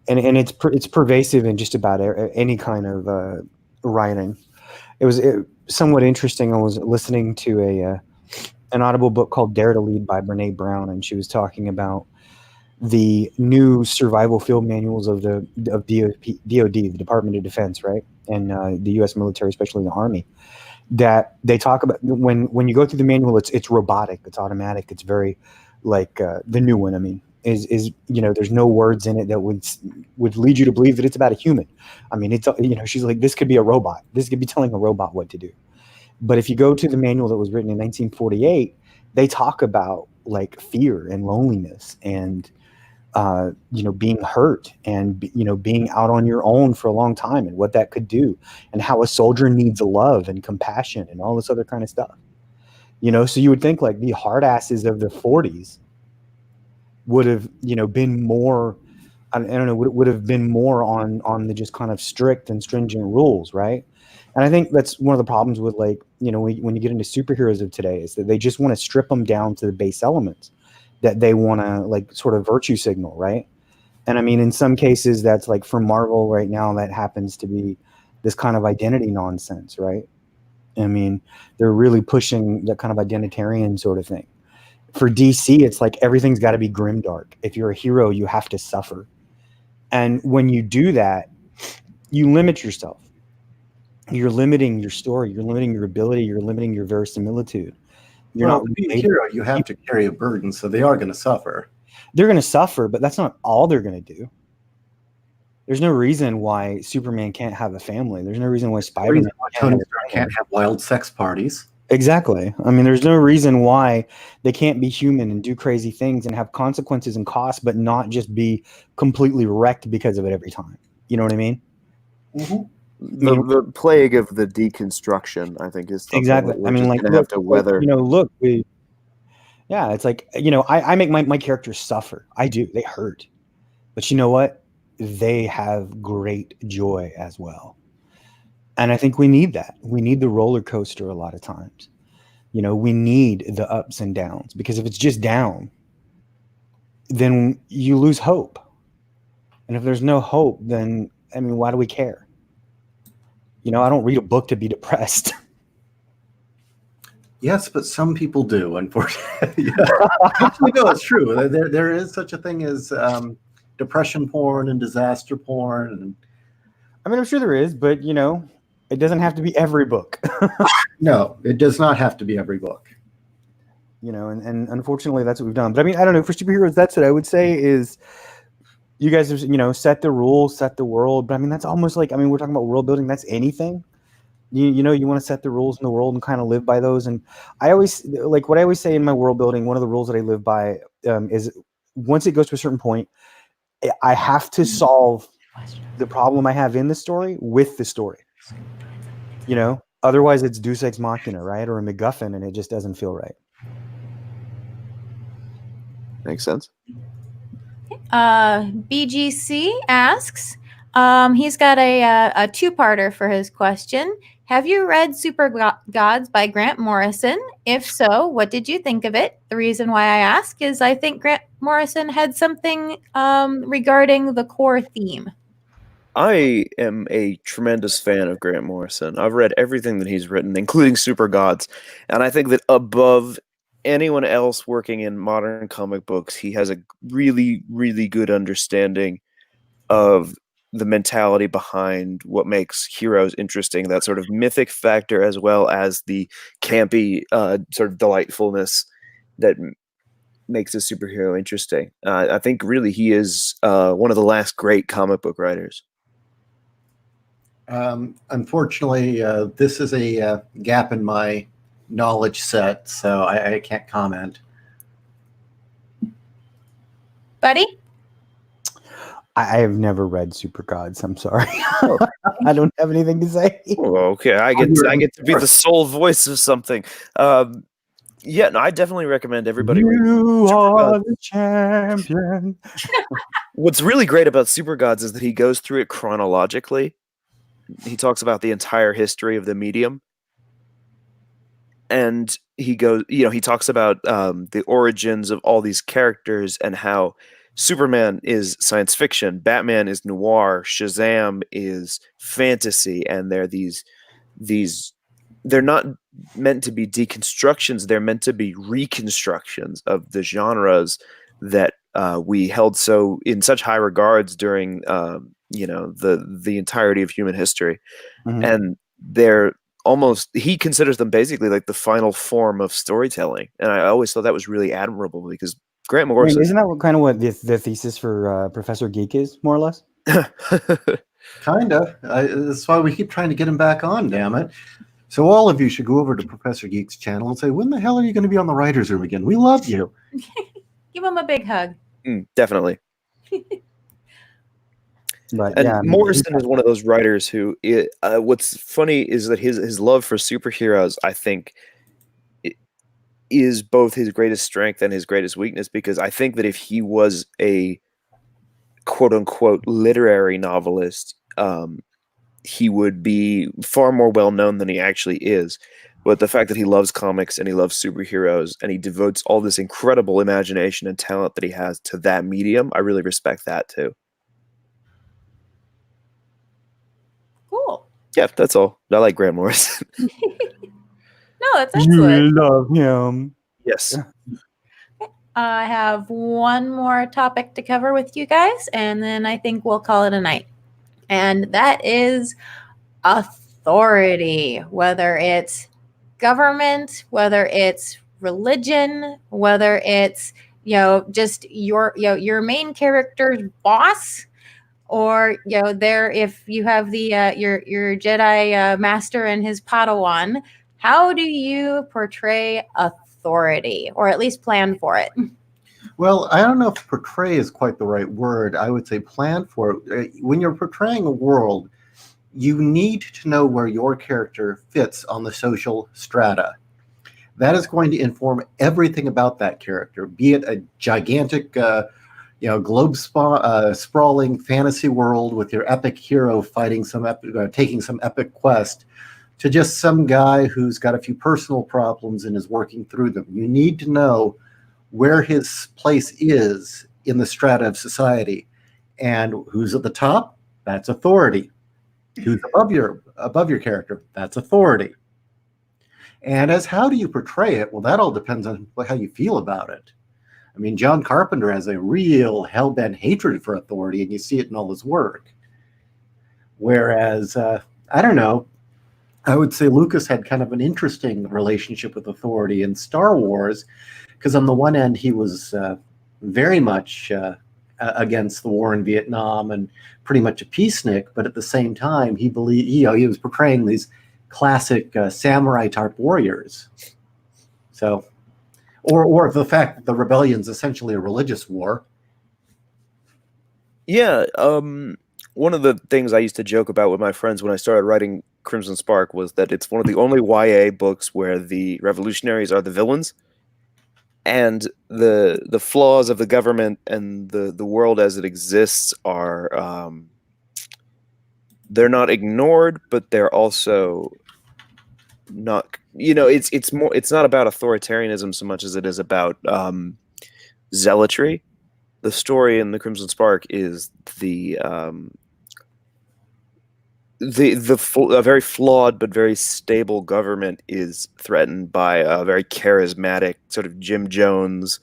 and it's pervasive in just about any kind of writing. It was somewhat interesting. I was listening to an Audible book called Dare to Lead by Brene Brown, and she was talking about the new survival field manuals of DOD, the Department of Defense, right, and the U.S. military, especially the Army. That they talk about when you go through the manual, it's robotic, it's automatic, it's very like the new one. I mean, is there's no words in it that would lead you to believe that it's about a human. I mean, it's she's like, this could be a robot. This could be telling a robot what to do. But if you go to the manual that was written in 1948, they talk about like fear and loneliness and being hurt and being out on your own for a long time and what that could do, and how a soldier needs love and compassion and all this other kind of stuff. So you would think like the hard asses of the 40s would have been more, I don't know, would have been more on the just kind of strict and stringent rules, right? And I think that's one of the problems with like when you get into superheroes of today, is that they just want to strip them down to the base elements that they want to like sort of virtue signal, right? And I mean, in some cases, that's like for Marvel right now, that happens to be this kind of identity nonsense, right? I mean, they're really pushing that kind of identitarian sort of thing. For DC, it's like everything's got to be grimdark. If you're a hero, you have to suffer. And when you do that, you limit yourself. You're limiting your story. You're limiting your ability. You're limiting your verisimilitude. You're not to be a hero, you have to carry a burden, so they are going to suffer. They're going to suffer, but that's not all they're going to do. There's no reason why Superman can't have a family. There's no reason why Spider-Man can't have wild sex parties. Exactly. I mean, there's no reason why they can't be human and do crazy things and have consequences and costs, but not just be completely wrecked because of it every time. You know what I mean? Mm-hmm. The plague of the deconstruction, I think, is exactly. I mean, like, have to weather. It's like I make my characters suffer. I do. They hurt, but you know what? They have great joy as well. And I think we need that. We need the roller coaster a lot of times. We need the ups and downs, because if it's just down, then you lose hope. And if there's no hope, then I mean, why do we care? I don't read a book to be depressed. Yes, but some people do, unfortunately. Actually, no, it's true. There is such a thing as depression porn and disaster porn. And I mean, I'm sure there is, but it doesn't have to be every book. No, it does not have to be every book. And unfortunately, that's what we've done. But I mean, I don't know. For superheroes, that's what I would say is, you guys have, set the rules, set the world. But I mean, that's almost like, I mean, we're talking about world building. That's anything. You want to set the rules in the world and kind of live by those. And I always, like, what I always say in my world building, one of the rules that I live by is, once it goes to a certain point, I have to solve the problem I have in the story with the story. Otherwise it's Deus Ex Machina, right? Or a MacGuffin, and it just doesn't feel right. Makes sense. BGC asks, he's got a two-parter for his question. Have you read Super Gods by Grant Morrison? If so, what did you think of it? The reason why I ask is I think Grant Morrison had something regarding the core theme. I am a tremendous fan of Grant Morrison. I've read everything that he's written, including Super Gods, and I think that above anyone else working in modern comic books, he has a really, really good understanding of the mentality behind what makes heroes interesting, that sort of mythic factor, as well as the campy sort of delightfulness that makes a superhero interesting. I think really he is one of the last great comic book writers. Unfortunately, this is a gap in my knowledge set, so I can't comment. Buddy? I have never read Super Gods. I'm sorry. I don't have anything to say. Oh, okay, I get to be the sole voice of something. Yeah, no, I definitely recommend everybody. You are the champion. What's really great about Super Gods is that he goes through it chronologically. he talks about the entire history of the medium, and he goes, he talks about the origins of all these characters and how Superman is science fiction, Batman is noir, Shazam is fantasy, and they're not meant to be deconstructions, they're meant to be reconstructions of the genres that we held so in such high regards during the entirety of human history. Mhm. And he considers them basically like the final form of storytelling, and I always thought that was really admirable because Grant I Morrison mean, isn't that kind of what the thesis for Professor Geek is, more or less? Kinda. That's why we keep trying to get him back on, damn it. So all of you should go over to Professor Geek's channel and say, when the hell are you going to be on the writer's room again? We love you. Give him a big hug. Definitely. But And yeah, I mean, Morrison is one of those writers who, what's funny is that his love for superheroes, I think, is both his greatest strength and his greatest weakness, because I think that if he was a quote-unquote literary novelist, he would be far more well-known than he actually is. But the fact that he loves comics and he loves superheroes and he devotes all this incredible imagination and talent that he has to that medium, I really respect that too. Cool. Yeah, that's all. I like Grant Morrison. No, that's excellent. love him. Yes. I have one more topic to cover with you guys, and then I think we'll call it a night. And that is authority, whether it's government, whether it's religion, whether it's just your main character's boss, or if you have the your Jedi master and his Padawan. How do you portray authority, or at least plan for it? Well, I don't know if portray is quite the right word. I would say plan for it. When you're portraying a world, you need to know where your character fits on the social strata. That is going to inform everything about that character, be it a gigantic, sprawling fantasy world with your epic hero fighting taking some epic quest, to just some guy who's got a few personal problems and is working through them. You need to know where his place is in the strata of society, and who's at the top. That's authority. Who's above your character? That's authority. And as how do you portray it? Well, that all depends on how you feel about it. I mean, John Carpenter has a real hell-bent hatred for authority, and you see it in all his work. Whereas, I don't know, I would say Lucas had kind of an interesting relationship with authority in Star Wars, because on the one end, he was very much against the war in Vietnam and pretty much a peacenik, but at the same time, he believed, he was portraying these classic samurai type warriors. So, or the fact that the rebellion's essentially a religious war. Yeah, one of the things I used to joke about with my friends when I started writing Crimson Spark was that it's one of the only YA books where the revolutionaries are the villains, and the flaws of the government and the world as it exists are they're not ignored, but they're also not, it's not about authoritarianism so much as it is about zealotry. The story in the Crimson Spark is a very flawed but very stable government is threatened by a very charismatic sort of Jim Jones,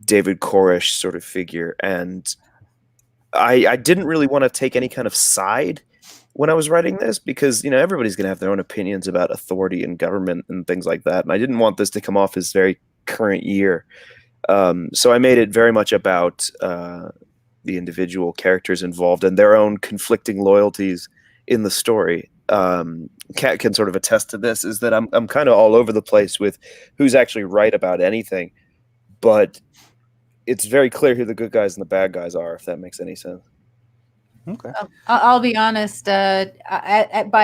David Koresh sort of figure, and I didn't really want to take any kind of side when I was writing this, because everybody's going to have their own opinions about authority and government and things like that, and I didn't want this to come off as very current year. So I made it very much about the individual characters involved and their own conflicting loyalties in the story. Kat can sort of attest to this, is that I'm kind of all over the place with who's actually right about anything, but it's very clear who the good guys and the bad guys are, if that makes any sense. Okay. I'll be honest. By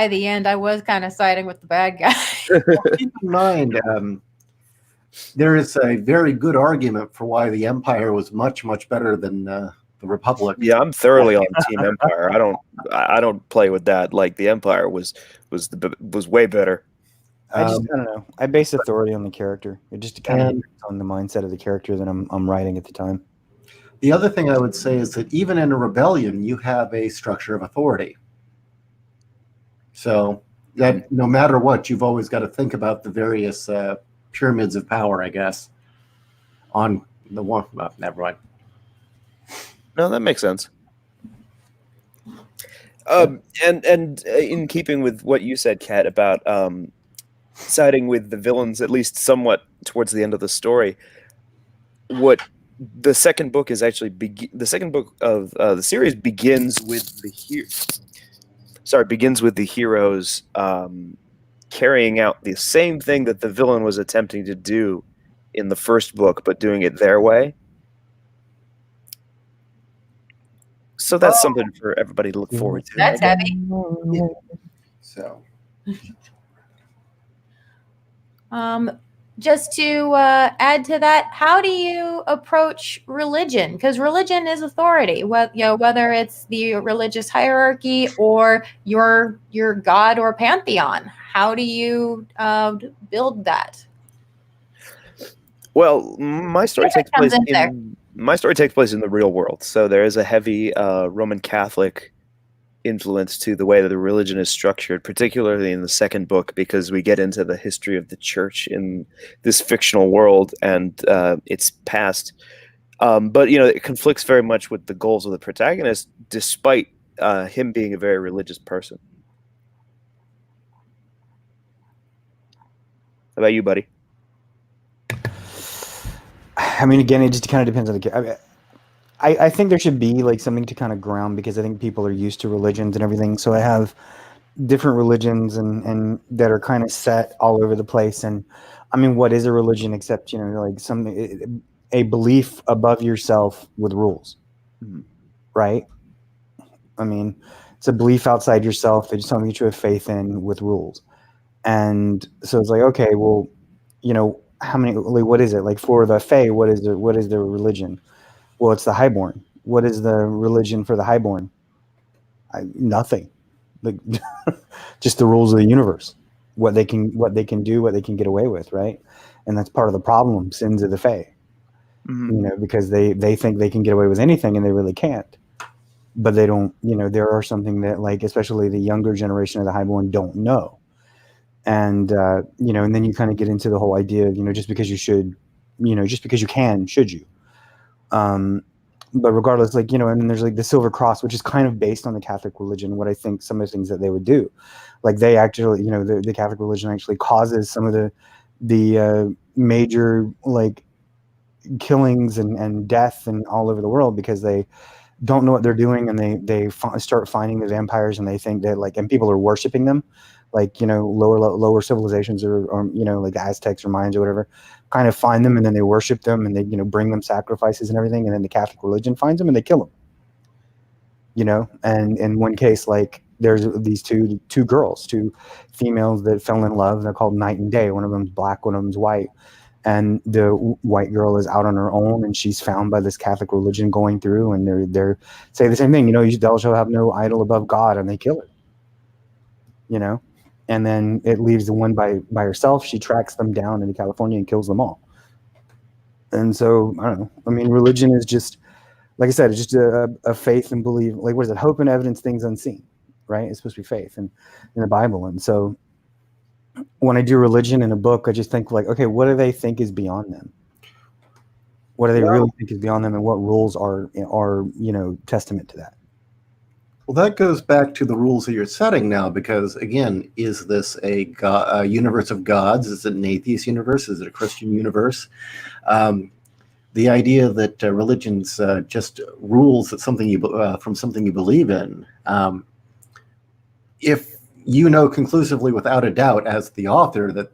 the end, I was kind of siding with the bad guy. Keep in mind, there is a very good argument for why the Empire was much, much better than the the Republic. Yeah, I'm thoroughly on Team Empire. I don't play with that. Like the Empire was way better. I don't know. I base authority on the character. It just kind of And- depends on the mindset of the character that I'm writing at the time. The other thing I would say is that even in a rebellion, you have a structure of authority. So that no matter what, you've always got to think about the various pyramids of power, I guess. On the one, well, never mind. No, that makes sense. And in keeping with what you said, Kat, about siding with the villains, at least somewhat towards the end of the story, what the second book is actually the second book of the series begins with the heroes carrying out the same thing that the villain was attempting to do in the first book, but doing it their way. So that's something for everybody to look forward to. That's heavy. Yeah. So, Just to add to that, how do you approach religion? Because religion is authority. Whether it's the religious hierarchy or your god or pantheon. How do you build that? Well, my story takes place in the real world. So there is a heavy Roman Catholic influence to the way that the religion is structured, particularly in the second book, because we get into the history of the church in this fictional world and its past. But it conflicts very much with the goals of the protagonist, despite him being a very religious person. How about you, buddy? I mean, again, it just kind of depends on the. I think there should be like something to kind of ground, because I think people are used to religions and everything. So I have different religions and that are kind of set all over the place. And I mean, what is a religion except like a belief above yourself with rules, right? I mean, it's a belief outside yourself that something that you have faith in with rules. And so it's like, okay, well, how many? Like, what is it like for the Fae? What is their religion? Well, it's the highborn. What is the religion for the highborn? Nothing. Like just the rules of the universe. What they can do, what they can get away with, right? And that's part of the problem, sins of the Fae. Because they think they can get away with anything and they really can't. But they don't, there are something that, like, especially the younger generation of the highborn don't know. And and then you kind of get into the whole idea of, just because you should, just because you can, should you? But regardless, like, and then there's like the Silver Cross, which is kind of based on the Catholic religion. What I think some of the things that they would do, like they actually, the Catholic religion actually causes some of the major like killings and death and all over the world, because they don't know what they're doing, and they start finding the vampires, and they think that and people are worshiping them, like lower civilizations or like the Aztecs or Mayans or whatever, kind of find them, and then they worship them, and they bring them sacrifices and everything, and then the Catholic religion finds them and they kill them. And in one case, like there's these two girls, two females that fell in love. They're called Night and Day. One of them's black, one of them's white. And the white girl is out on her own, and she's found by this Catholic religion going through, and they're say the same thing. Thou shalt have no idol above God, and they kill her. And then it leaves the one by herself. She tracks them down into California and kills them all. And so I don't know. I mean, religion is just, like I said, it's just a faith and belief. Like, what is it? Hope and evidence, things unseen, right? It's supposed to be faith in the Bible. And so when I do religion in a book, I just think like, okay, what do they think is beyond them? What do they really think is beyond them, and what rules are testament to that? Well, that goes back to the rules that you're setting now, because again, is this a universe of gods? Is it an atheist universe? Is it a Christian universe? The idea that religion's just rules that something from something you believe in. If conclusively without a doubt as the author that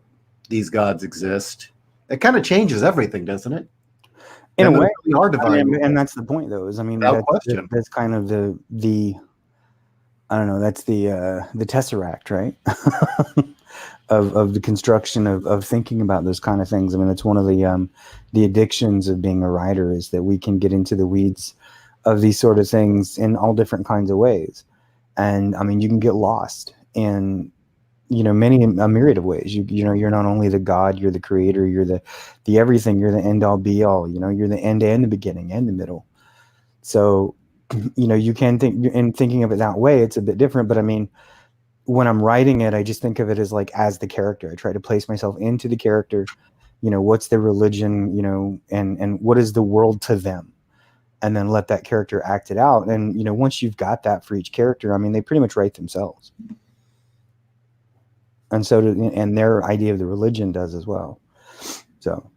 these gods exist, it kind of changes everything, doesn't it? In a way, really are divine, and that's the point, though. Is that's kind of the I don't know. That's the tesseract, right? of the construction of thinking about those kind of things. I mean, that's one of the addictions of being a writer, is that we can get into the weeds of these sort of things in all different kinds of ways. And I mean, you can get lost in, a myriad of ways. You're not only the God, you're the creator, you're the everything, you're the end all be all, you're the end and the beginning and the middle. So, you can think, in thinking of it that way, it's a bit different. But I mean, when I'm writing it, I just think of it as like, as the character. I try to place myself into the character, what's their religion, and what is the world to them, and then let that character act it out. And, once you've got that for each character, I mean, they pretty much write themselves. And so, and their idea of the religion does as well. So.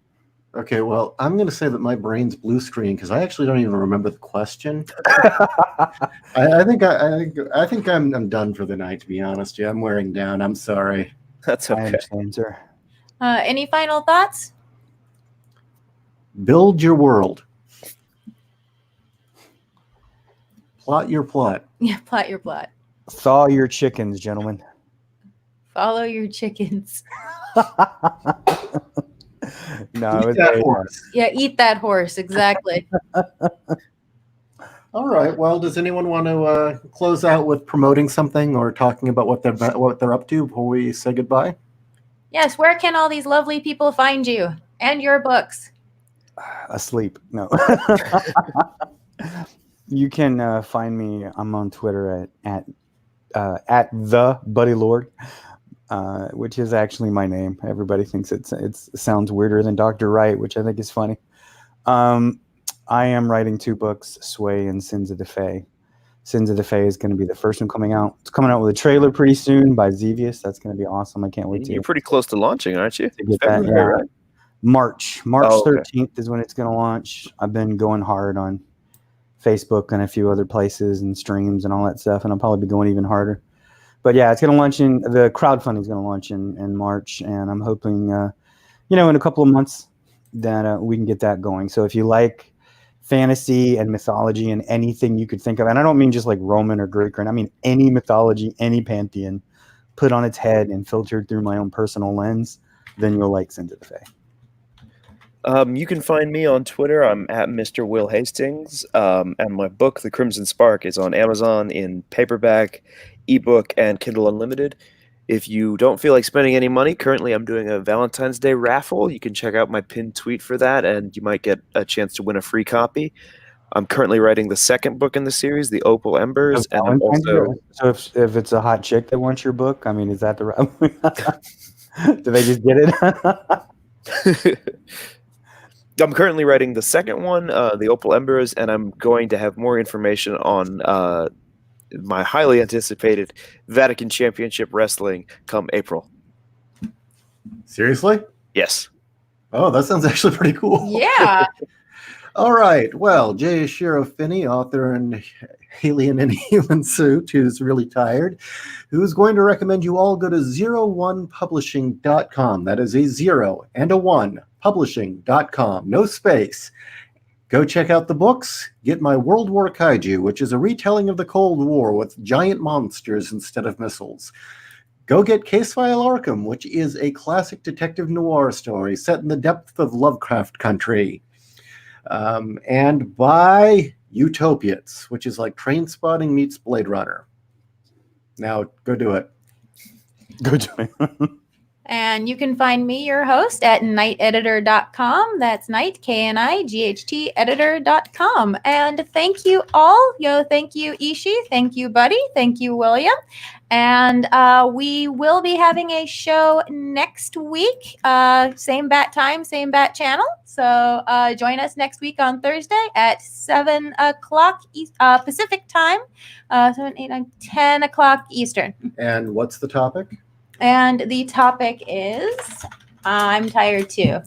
Okay, well, I'm going to say that my brain's blue screen because I actually don't even remember the question. I think I'm done for the night. To be honest, I'm wearing down. I'm sorry. That's okay. I understand, sir. Any final thoughts? Build your world. Plot your plot. Yeah, plot your plot. Thaw your chickens, gentlemen. Follow your chickens. No, it was Eat that horse. Yeah, eat that horse. Exactly. All right. Well, does anyone want to close out with promoting something or talking about what they're up to before we say goodbye? Yes. Where can all these lovely people find you and your books? Asleep. No. You can find me. I'm on Twitter at the Buddy Lord, which is actually my name. Everybody thinks it sounds weirder than Dr. Wright, which I think is funny. I am writing 2 books, Sway and Sins of the Fae. Sins of the Fae is going to be the first one coming out. It's coming out with a trailer pretty soon by Xevious. That's going to be awesome. I can't wait to. You're pretty close to launching, aren't you? To get that, yeah. Right? March 13th is when it's going to launch. I've been going hard on Facebook and a few other places and streams and all that stuff, and I'll probably be going even harder. But yeah, it's going to launch the crowdfunding is going to launch in March, and I'm hoping, in a couple of months that we can get that going. So if you like fantasy and mythology and anything you could think of, and I don't mean just like Roman or Greek, I mean any mythology, any pantheon put on its head and filtered through my own personal lens, then you'll like Sins of the Fae. You can find me on Twitter. I'm at Mr. Will Hastings. And my book, The Crimson Spark, is on Amazon in paperback, ebook, and Kindle Unlimited. If you don't feel like spending any money, currently I'm doing a Valentine's Day raffle. You can check out my pinned tweet for that, and you might get a chance to win a free copy. I'm currently writing the 2nd book in the series, The Opal Embers. And I'm also... So if it's a hot chick that wants your book, I mean, is that the right? Do they just get it? I'm currently writing the 2nd one, The Opal Embers, and I'm going to have more information on my highly anticipated Vatican Championship Wrestling come April. Seriously? Yes. Oh, that sounds actually pretty cool. Yeah. All right. Well, J.Ishiro Finney, author and alien in a human suit, who's really tired, who's going to recommend you all go to 01publishing.com. That is a 0 and a 1. Publishing.com, no space. Go check out the books. Get my World War Kaiju, which is a retelling of the Cold War with giant monsters instead of missiles. Go get Case File Arkham, which is a classic detective noir story set in the depth of Lovecraft country. And buy Utopiates, which is like Train Spotting meets Blade Runner. Now, go do it. Go do it. And you can find me, your host, at nighteditor.com. That's night, KNIGHT, editor.com. And thank you all. Thank you, Ishi. Thank you, Buddy. Thank you, William. And we will be having a show next week. Same bat time, same bat channel. So join us next week on Thursday at 7 o'clock Pacific time, 7, 8, 9, 10 o'clock Eastern. And what's the topic? And the topic is, I'm tired too.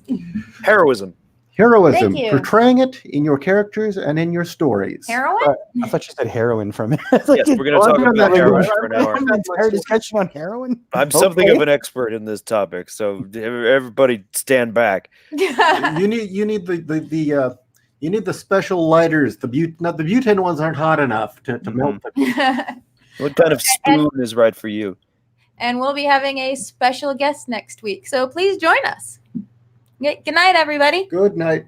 Heroism. Heroism. Thank you. Portraying it in your characters and in your stories. Heroin? I thought you said heroin for a minute. Yes, we're going to talk about heroin for an hour. I'm an entire discussion on heroin. I'm something of an expert in this topic, so everybody stand back. You need the special lighters. The butane ones aren't hot enough to melt the. What kind of spoon is right for you? And we'll be having a special guest next week. So please join us. Good night, everybody. Good night.